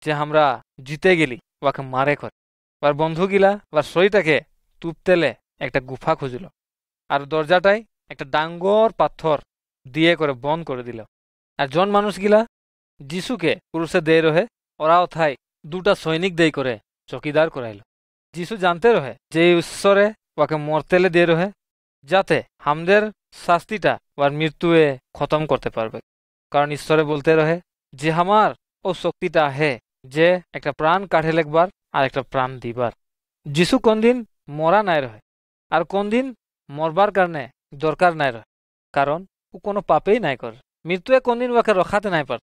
যে আমরা জিতে গেলি, ওকে মারে করে। ওর বন্ধুগিলা ওর শরীরটাকে তুপতেলে একটা গুফা খুঁজল আর দরজাটাই একটা ডাঙ্গর পাথর দিয়ে করে বন্ধ করে দিল। আর জন মানুষগিলা যিশুকে ক্রুশে দিয়ে রহে, ওরা ওথায় দুটা সৈনিক দেই করে চকিদার করাইল। যিশু জানতে রহে যে ঈশ্বরে ওকে মরতেলে দিয়ে রহে যাতে হামদের শাস্তিটা ওর মৃত্যুয়ে খতম করতে পারবে। কারণ ঈশ্বরে বলতে রহে যে আমার ও শক্তিটা আহে যে একটা প্রাণ কাঠে লেখবার আর একটা প্রাণ দিবার। যিশু কোন দিন মরা নাই রহে আর কোন দিন মরবার কারণে দরকার নাই রহে, কারণ ও কোনো পাপেই নাই করে। মৃত্যুয়ে কোন দিন ওকে রখাতে নাই পার।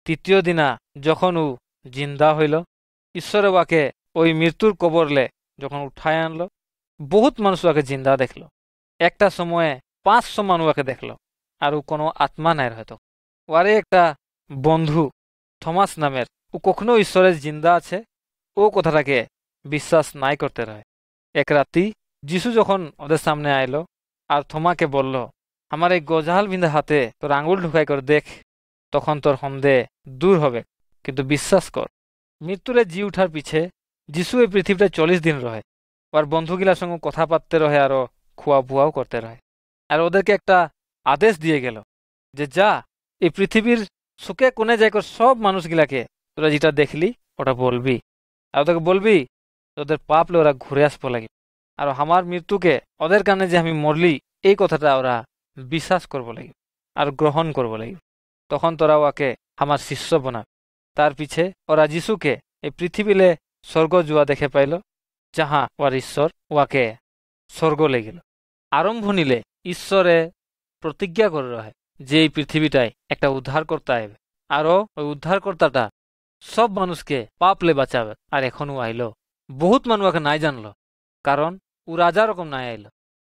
তৃতীয় দিনা যখন ও জিন্দা হইল, ঈশ্বরে ওকে ওই মৃত্যুর কবরলে যখন উঠায় আনলো, বহুত মানুষ ওকে জিন্দা দেখল। একটা সময়ে 500 মানুষ ওকে দেখল আর ও কোনো আত্মা নাই হয়তো। ওয়ারে একটা বন্ধু থমাস নামের, ও কখনো ঈশ্বরের জিন্দা আছে ও কথাটাকে বিশ্বাস নাই করতে রহে। এক রাতি যিশু যখন ওদের সামনে আইলো আর থমাকে বলল, আমার এই গজাল বিন্ধা হাতে তোর আঙুল ঢুকাই করে দেখ, তখন তোর সন্দেহ দূর হবে, কিন্তু বিশ্বাস কর। মৃত্যুরে জি উঠার পিছে যিশু এই পৃথিবীটা 40 দিন রহে। আর বন্ধুগিলার সঙ্গে কথা পাততে রহে আরো খোয়া বুয়াও করতে রহে। আর ওদেরকে একটা আদেশ দিয়ে গেল যে যা এই পৃথিবীর সুখে কোনে যাই কর সব মানুষগুলাকে তোরা যেটা দেখলি ওটা বলবি, আর ওদেরকে বলবি ওদের পাপলে ওরা ঘুরে আসবো লাগে, আর আমার মৃত্যুকে ওদের কারণে যে আমি মরলি এই কথাটা ওরা বিশ্বাস করবো লাগে আর গ্রহণ করবো লাগে। তখন তোরা ওকে আমার শিষ্য বানাবে। তার পিছে ওরা যিশুকে এই পৃথিবীলে স্বর্গ জুয়া দেখে পাইল, যাহা ওর ঈশ্বর ওয়াকে স্বর্গ লেগেল। আরম্ভ নিলে ঈশ্বরে প্রতিজ্ঞা করে রহে যে এই পৃথিবীটায় একটা উদ্ধারকর্তা আইবে, আরও ওই উদ্ধারকর্তাটা সব মানুষকে পাপলে বাঁচাবে। আর এখনও আইল। বহুত মানুষ ওকে নাই জানলো, কারণ ও রাজা রকম নাই আইল।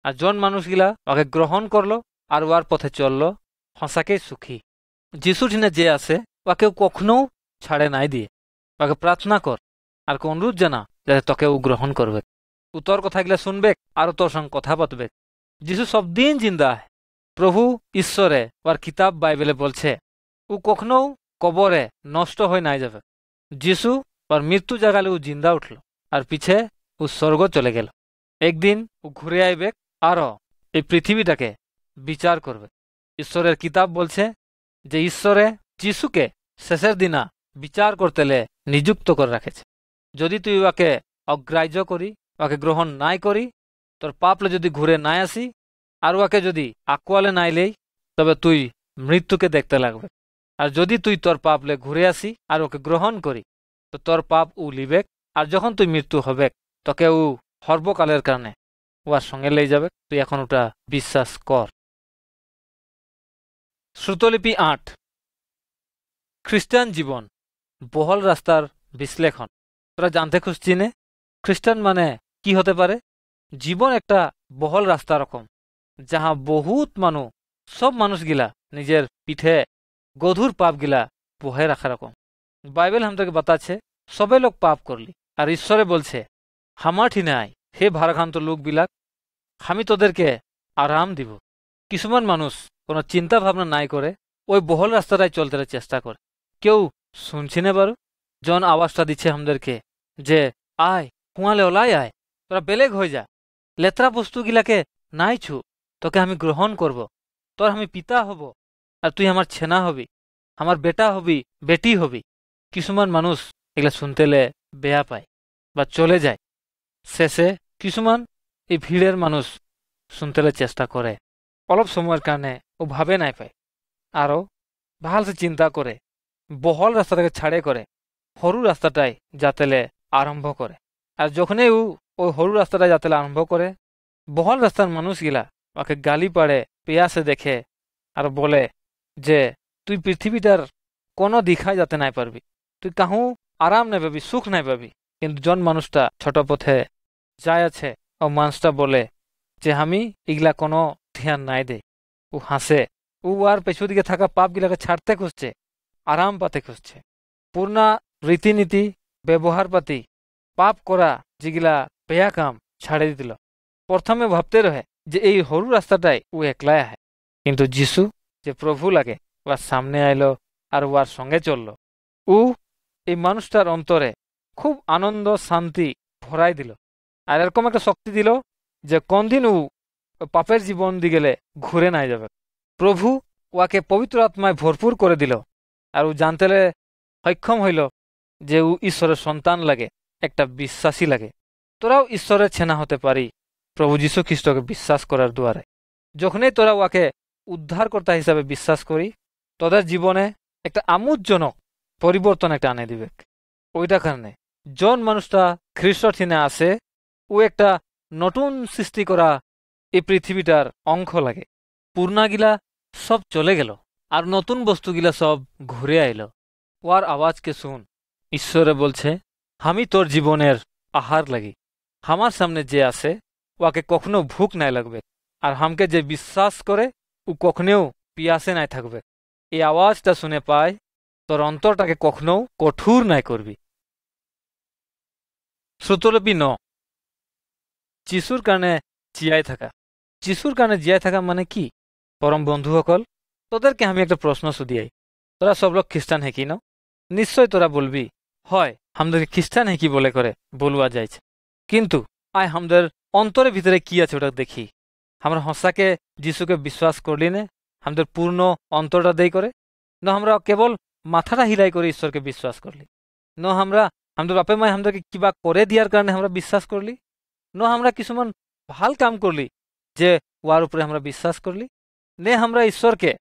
আর জন মানুষগুলা ওকে গ্রহণ করলো আর ওয়ার পথে চললো হসাকেই সুখী। যিশুর ঠিনে যে আছে ওকে কখনো ছাড়ে নাই দিয়ে। ওকে প্রার্থনা কর আর অনুরোধ জানা যাতে তোকে ও গ্রহণ করবে, ও তোর কথাগুলা শুনবে আর তোর সঙ্গে কথা পাতবে। যিশু সব দিন জিন্দা। প্রভু ঈশ্বরে ওর কিতাব বাইবেলে বলছে ও কখনো কবরে নষ্ট হয়ে নাই যাবে। যিশু ওর মৃত্যু জাগালে ও জিন্দা উঠল আর পিছে ও স্বর্গ চলে গেল। একদিন ও ঘুরে আইবে আরো এই পৃথিবীটাকে বিচার করবে। ঈশ্বরের কিতাব বলছে যে ঈশ্বরে যিশুকে শেষের দিনা বিচার করতেলে নিযুক্ত করে রাখেছে। যদি তুই ওকে অগ্রাহ্য করি, ওকে গ্রহণ নাই করি, তোর পাপলে যদি ঘুরে নাই আসি, আর ওকে যদি আকুয়ালে নাইলেই তবে তুই মৃত্যুকে দেখতে লাগবে। আর যদি তুই তোর পাপলে ঘুরে আসি আর ওকে গ্রহণ করি তো তোর পাপ ও লিবেক। আর যখন তুই মৃত্যু হবে তোকে ও সর্বকালের কারণে ওর সঙ্গে লেই যাবে। তুই এখন ওটা বিশ্বাস কর। শ্রুতলিপি ৮ খ্রিস্টান জীবন বহল রাস্তার বিশ্লেষণ। তোরা জানতে খুঁজছি নে খ্রিস্টান মানে কি হতে পারে? জীবন একটা বহল রাস্তা রকম, যাহা বহুত মানুষ, সব মানুষগিলা নিজের পিঠে গধুর পাপগিলা বহে রাখা রকম। বাইবেল আমাদেরকে বাতাচ্ছে সবে লোক পাপ করলি আর ঈশ্বরে বলছে হামার ঠিনে আয় হে ভারাক্রান্ত লোকবিলাক, আমি তোদেরকে আরাম দিব। কিছুমান মানুষ কোনো চিন্তা ভাবনা নাই করে ওই বহল রাস্তাটাই চলতে চেষ্টা করে। কেউ শুনছি না বারো জন আওয়াজটা দিচ্ছে আমাদেরকে যে আয় কুয়ালে ওলাই আয়, তোরা বেলেগ হয়ে যা, লেত্রা বস্তুগিলাকে নাই ছু, তোকে আমি গ্রহণ করব, তোর আমি পিতা হব আর তুই আমার ছেনা হবি, আমার বেটা হবি, বেটি হবি। কিছুমান মানুষ এগুলা শুনতেলে বেয়া পায় বা চলে যায়। শেষে কিছুমান এই ভিড়ের মানুষ শুনতেলে চেষ্টা করে, অলপ সময়ের কারণে ও ভাবে নাই পায়, আরও ভালসে চিন্তা করে বহল রাস্তাটাকে ছাড়ে করে সরু রাস্তাটাই যাতেলে আরম্ভ করে। আর যখনই ওই সরু রাস্তাটা যাতেলে আরম্ভ করে বহল রাস্তার মানুষগুলা ওকে গালি পাড়ে, পেয়াসে দেখে আর বলে যে তুই পৃথিবীটার কোনো দিখাই যাতে নাই পারবি, তুই কাহু আরাম নাই পাবি, সুখ নাই পাবি। কিন্তু জন মানুষটা ছোট পথে যায় আছে ও মানুষটা বলে যে আমি এগুলা কোনো ধ্যান নাই দে। ও হাসে, ও আর পেছু দিকে থাকা পাপগুলাকে ছাড়তে খুঁজছে, আরাম পাতে খুঁজছে। পূর্ণা রীতিনীতি ব্যবহার পাতি পাপ করা যেগুলা বেয়া কাম ছাড়ে দিল। প্রথমে ভাবতে রহে যে এই সরু রাস্তাটাই ও একলাই আহে, কিন্তু যিশু যে প্রভু লাগে ওর সামনে আইলো আর ওর সঙ্গে চলল। ও এই মানুষটার অন্তরে খুব আনন্দ শান্তি ভরাই দিল আর এরকম একটা শক্তি দিল যে কোনদিন ও পাপের জীবন দিগেলে ঘুরে নাই যাবে। প্রভু ওকে পবিত্র আত্মায় ভরপুর করে দিল আর ও জানতেলে সক্ষম হইল যে ও ঈশ্বরের সন্তান লাগে, একটা বিশ্বাসী লাগে। তোরাও ঈশ্বরের ছেনা হতে পারি প্রভু যীশু খ্রিস্টকে বিশ্বাস করার দ্বারে। যখনই তোরা ওকে উদ্ধারকর্তা হিসাবে বিশ্বাস করি তোদের জীবনে একটা আমোদজনক পরিবর্তন একটা আনে দিবে। ওইটা কারণে জন মানুষটা খ্রিস্ট ঠিনে আসে ও একটা নতুন সৃষ্টি করা এই পৃথিবীটার অংশ লাগে। পুরনাগিলা সব চলে গেল আর নতুন বস্তুগিলা সব ঘুরে আইল। ওর আওয়াজকে শুন, ঈশ্বরে বলছে আমি তোর জীবনের আহার লাগি, আমার সামনে যে আসে ওকে কখনো ভুক নাই লাগবে আর হামকে যে বিশ্বাস করে ও কখনেও পিয়াসে নাই থাকবে। এই আওয়াজটা শুনে পায় তোর অন্তরটাকে কখনো কঠোর নাই করবি। শ্রুতলিপি ৯ যিশুর কারণে জিয়াই থাকা। যিশুর কারণে জিয়াই থাকা মানে কি? পরম বন্ধুসকল, তোদেরকে আমি একটা প্রশ্ন শুধিয়াই, তোরা সব লোক খ্রিস্টান হেকি ন? নিশ্চয় তোরা বলবি হয় আমাদেরকে খ্রিস্টান হেকি বলে করে বলুয়া যাইছে, কিন্তু আয় আমাদের অন্তরের ভিতরে কি আছে ওটা দেখি। আমরা হসাকে যিশুকে বিশ্বাস করলি নে আমাদের পূর্ণ অন্তরটা দেই করে, না আমরা কেবল মাথাটা হিলাই করে ঈশ্বরকে বিশ্বাস করলি, ন আমরা আমাদের বাপে মায় আমাদেরকে কিবা করে দিয়ার কারণে আমরা বিশ্বাস করলি, ন আমরা কিছুমান ভাল কাম করলি যে ওয়ার উপরে আমরা বিশ্বাস করলি, নে আমরা ঈশ্বরকে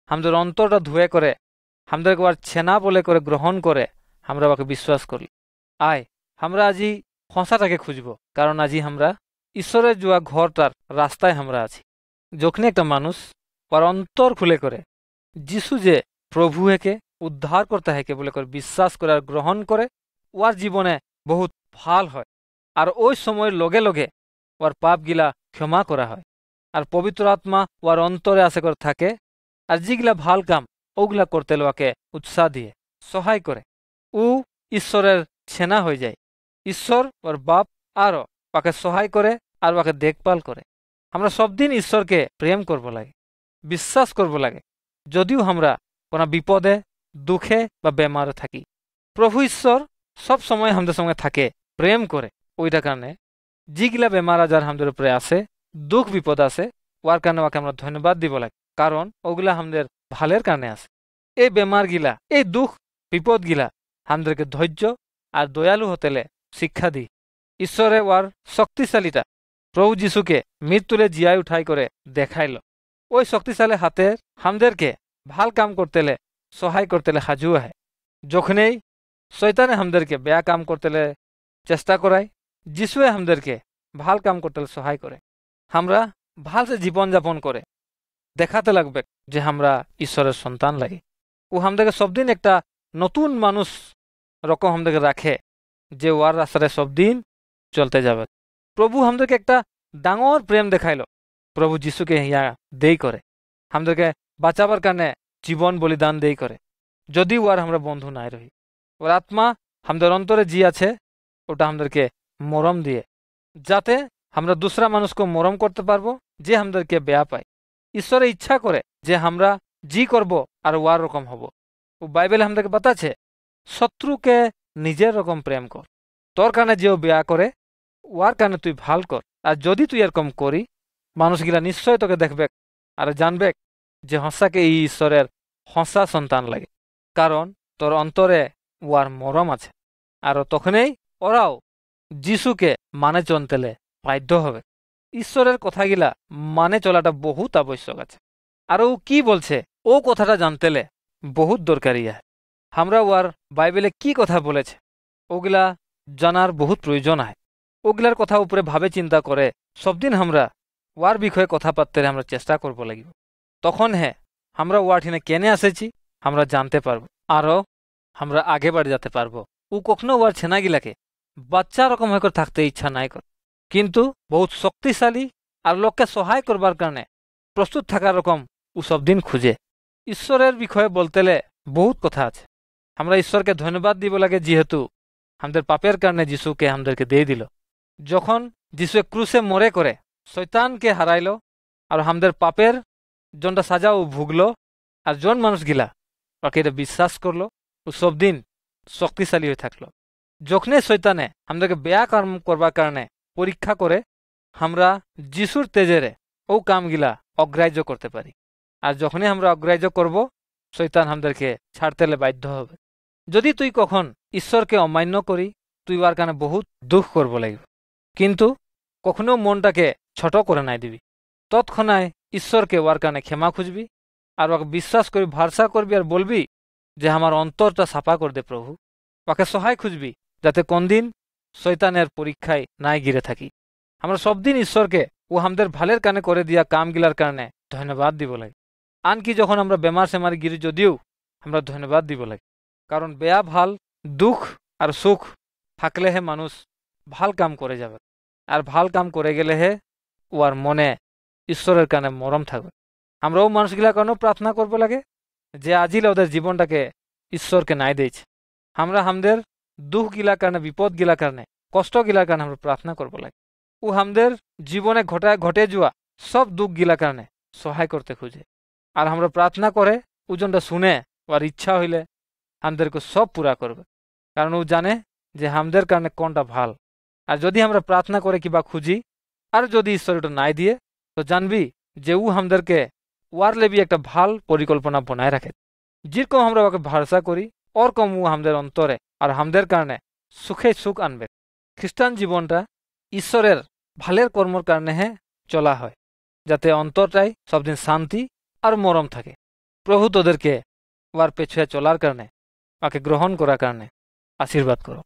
আমাদের অন্তরটা ধুয়ে করে আমাদেরকে ওর ছেনা বলে করে গ্রহণ করে আমরা ওকে বিশ্বাস করলি। আয় আমরা আজি হসাটাকে খুঁজব, কারণ আজি আমরা ঈশ্বরের জুয়া ঘরটার রাস্তায় আমরা আছি। যখন একটা মানুষ ওর অন্তর খুলে করে যিশু যে প্রভু হেকে উদ্ধার করতে হেকে বলে করে বিশ্বাস করে আর গ্রহণ করে ওর জীবনে বহুত ভাল হয় আর ওই সময়ের লগে লগে ওর পাপগিলা ক্ষমা করা হয় আর পবিত্র আত্মা ওর অন্তরে আসে করে থাকে আর যেগুলা ভাল কাম ওগুলা করতে ওকে উৎসাহ দিয়ে সহায় করে। ও ঈশ্বরের ছেনা হয়ে যায়, ঈশ্বর ওর বাপ আরও ওকে সহায় করে আর ওকে দেখভাল করে। আমরা সব দিন ঈশ্বরকে প্রেম করব লাগে, বিশ্বাস করব লাগে, যদিও আমরা কোনো বিপদে দুঃখে বা বেমারে থাকি। প্রভু ঈশ্বর সব সময় আমাদের সঙ্গে থাকে, প্রেম করে। ওইটা কারণে যেগুলা বেমার আজার আমাদের উপরে আসে, দুঃখ বিপদ আসে, ওর কারণে ওকে আমরা ধন্যবাদ দিব লাগে, কারণ ওগুলা আমাদের ভালের কারণে আসে। এই বেমার গিলা, এই দুঃখ বিপদ গিলা আমাদেরকে ধৈর্য আর দয়ালু হতেলে শিক্ষা দিই। ঈশ্বরে ওর শক্তিশালীটা প্রভু যিশুকে মৃত্যুরে জিয়ায় উঠাই করে দেখাইল। ওই শক্তিশালী হাতের আমাদেরকে ভাল কাম করতেলে সহায় করতেলে হাজু আহে। যখনই শয়তানে আমাদেরকে বেয়া কাম করতেলে চেষ্টা করায়, যিশুয়ে আমাদেরকে ভাল কাম করতেলে সহায় করে। আমরা ভালসে জীবনযাপন করে দেখাতে লাগবে যে আমরা ঈশ্বরের সন্তান লাগে। ও আমাদেরকে সবদিন একটা নতুন মানুষ রকম আমাদেরকে রাখে, যে ওয়ার রাস্তায় সবদিন চলতে যাবে। প্রভু আমাদেরকে একটা ডাঙর প্রেম দেখাইল। প্রভু যিশুকে ইয়া দেই করে আমাদেরকে বাঁচাবার কারণে জীবন বলিদান দেই করে। যদি ওয়ার আমরা বন্ধু নাই রহি, ওর আত্মা আমাদের অন্তরে জি আছে, ওটা আমাদেরকে মরম দিয়ে, যাতে আমরা দুসরা মানুষকে মরম করতে পারবো যে আমাদেরকে বেয়া পায়। ঈশ্বরের ইচ্ছা করে যে আমরা জি করব আর ওয়ার রকম হব। ও বাইবেল আমাদেরকে বাতাছে, শত্রুকে নিজের রকম প্রেম কর। তোর কারণে যেও বেয়া করে ওয়ার কারণে তুই ভাল কর। আর যদি তুই এরকম করি, মানুষগুলা নিশ্চয় তোকে দেখবে আর জানবে যে হসাকে এই ঈশ্বরের হসা সন্তান লাগে, কারণ তোর অন্তরে ওয়ার মরম আছে। আর তখনই ওরাও যিশুকে মানে চলতেলে বাধ্য হবে। ঈশ্বরের কথাগুলা মানে চলাটা বহুত আবশ্যক আছে। আর ও কি বলছে ও কথাটা জানতেলে বহুত দরকারি। আমরা ওয়ার বাইবেলে কি কথা বলেছে ওগুলা জানার বহুত প্রয়োজন হয়। ওগুলার কথা উপরে ভাবে চিন্তা করে সবদিন আমরা ওয়ার বিষয়ে কথা পাততে আমরা চেষ্টা করব লাগিব। তখন আমরা ওয়ার ঠিনে কেনে আসেছি আমরা জানতে পারবো, আরও আমরা আগে বাড়ি যেতে পারবো। ও কখনো ওয়ার ছেনাগিলাকে বাচ্চা রকম হয়ে থাকতে ইচ্ছা নাই করে, কিন্তু বহুত শক্তিশালী আর লোককে সহায় করবার কারণে প্রস্তুত থাকার রকম ও সব দিন খুঁজে। ঈশ্বরের বিষয়ে বলতেলে বহুত কথা আছে। আমরা ঈশ্বরকে ধন্যবাদ দিব লাগে, যেহেতু আমাদের পাপের কারণে যিশুকে আমাদেরকে দিয়ে দিল। যখন যিশু ক্রুশে মরে করে শয়তানকে হারাইল আর আমাদের পাপের জনটা সাজাও ভুগলো, আর জন মানুষ গিলা ওকে এটা বিশ্বাস করলো, ও সব দিন শক্তিশালী হয়ে থাকলো। যখনই শয়তানে আমাদেরকে বেয়া কর্ম করবার কারণে পরীক্ষা করে, আমরা যিশুর তেজেরে ও কামগিলা অগ্রাহ্য করতে পারি। আর যখনই আমরা অগ্রাহ্য করব, শয়তান আমাদেরকে ছাড়তেলে বাধ্য হবে। যদি তুই কখন ঈশ্বরকে অমান্য করি, তুই ওর কারণে বহুত দুঃখ করব লাগবে, কিন্তু কখনো মনটাকে ছোট করে নাই দিবি। তৎক্ষণায় ঈশ্বরকে ওর কারণে ক্ষমা খুঁজবি আর ওকে বিশ্বাস করবি, ভরসা করবি আর বলবি যে আমার অন্তরটা সাফা করে দে প্রভু। ওকে সহায় খুঁজবি যাতে কোনদিন শয়তানের পরীক্ষায় নাই গিরে থাকি। আমরা সবদিন ঈশ্বরকে ও আমাদের ভালের কানে করে দিয়া কামগিলার কারণে ধন্যবাদ দিব লাগে। আনকি যখন আমরা বেমার সেমারি গিরি যদিও আমরা ধন্যবাদ দিব লাগে, কারণ বেয়া ভাল দুঃখ আর সুখ থাকলে মানুষ ভাল কাম করে যাবে। আর ভাল কাম করে গেলে ওর মনে ঈশ্বরের কানে মরম থাকবে। আমরাও মানুষগুলার কারণেও প্রার্থনা করবো লাগে যে আজিলে ওদের জীবনটাকে ঈশ্বরকে নাই দিয়েছে। আমরা আমাদের দুঃখ গিলার কারণে, বিপদ গিলার কারণে, কষ্ট গিলার কারণে আমরা প্রার্থনা করবো লাগে। ও আমাদের জীবনে ঘটে যাওয়া সব দুঃখ গিলার কারণে সহায় করতে খুঁজে। আর আমরা প্রার্থনা করে ওজনটা শুনে ওর ইচ্ছা হইলে আমাদেরকে সব পুরা করবে, কারণ ও জানে যে আমাদের কারণে কোনটা ভাল। আর যদি আমরা প্রার্থনা করে কিবা খুঁজি আর যদি ঈশ্বর ওটা নাই দিয়ে, তো জানবি যে ও আমাদেরকে ওয়ার লেবি একটা ভাল পরিকল্পনা বনায় রাখে। যেরকম আমরা ওকে ভরসা করি ওরকম ও আমাদের অন্তরে আর আমাদের কারণে সুখে সুখ আনবে। খ্রিস্টান জীবনটা ঈশ্বরের ভালের কর্মর কারণে চলা হয়, যাতে অন্তরটাই সবদিন শান্তি আর মরম থাকে। প্রভু তোদেরকে ওর পেছনে চলার কারণে, ওকে গ্রহণ করার কারণে আশীর্বাদ করো।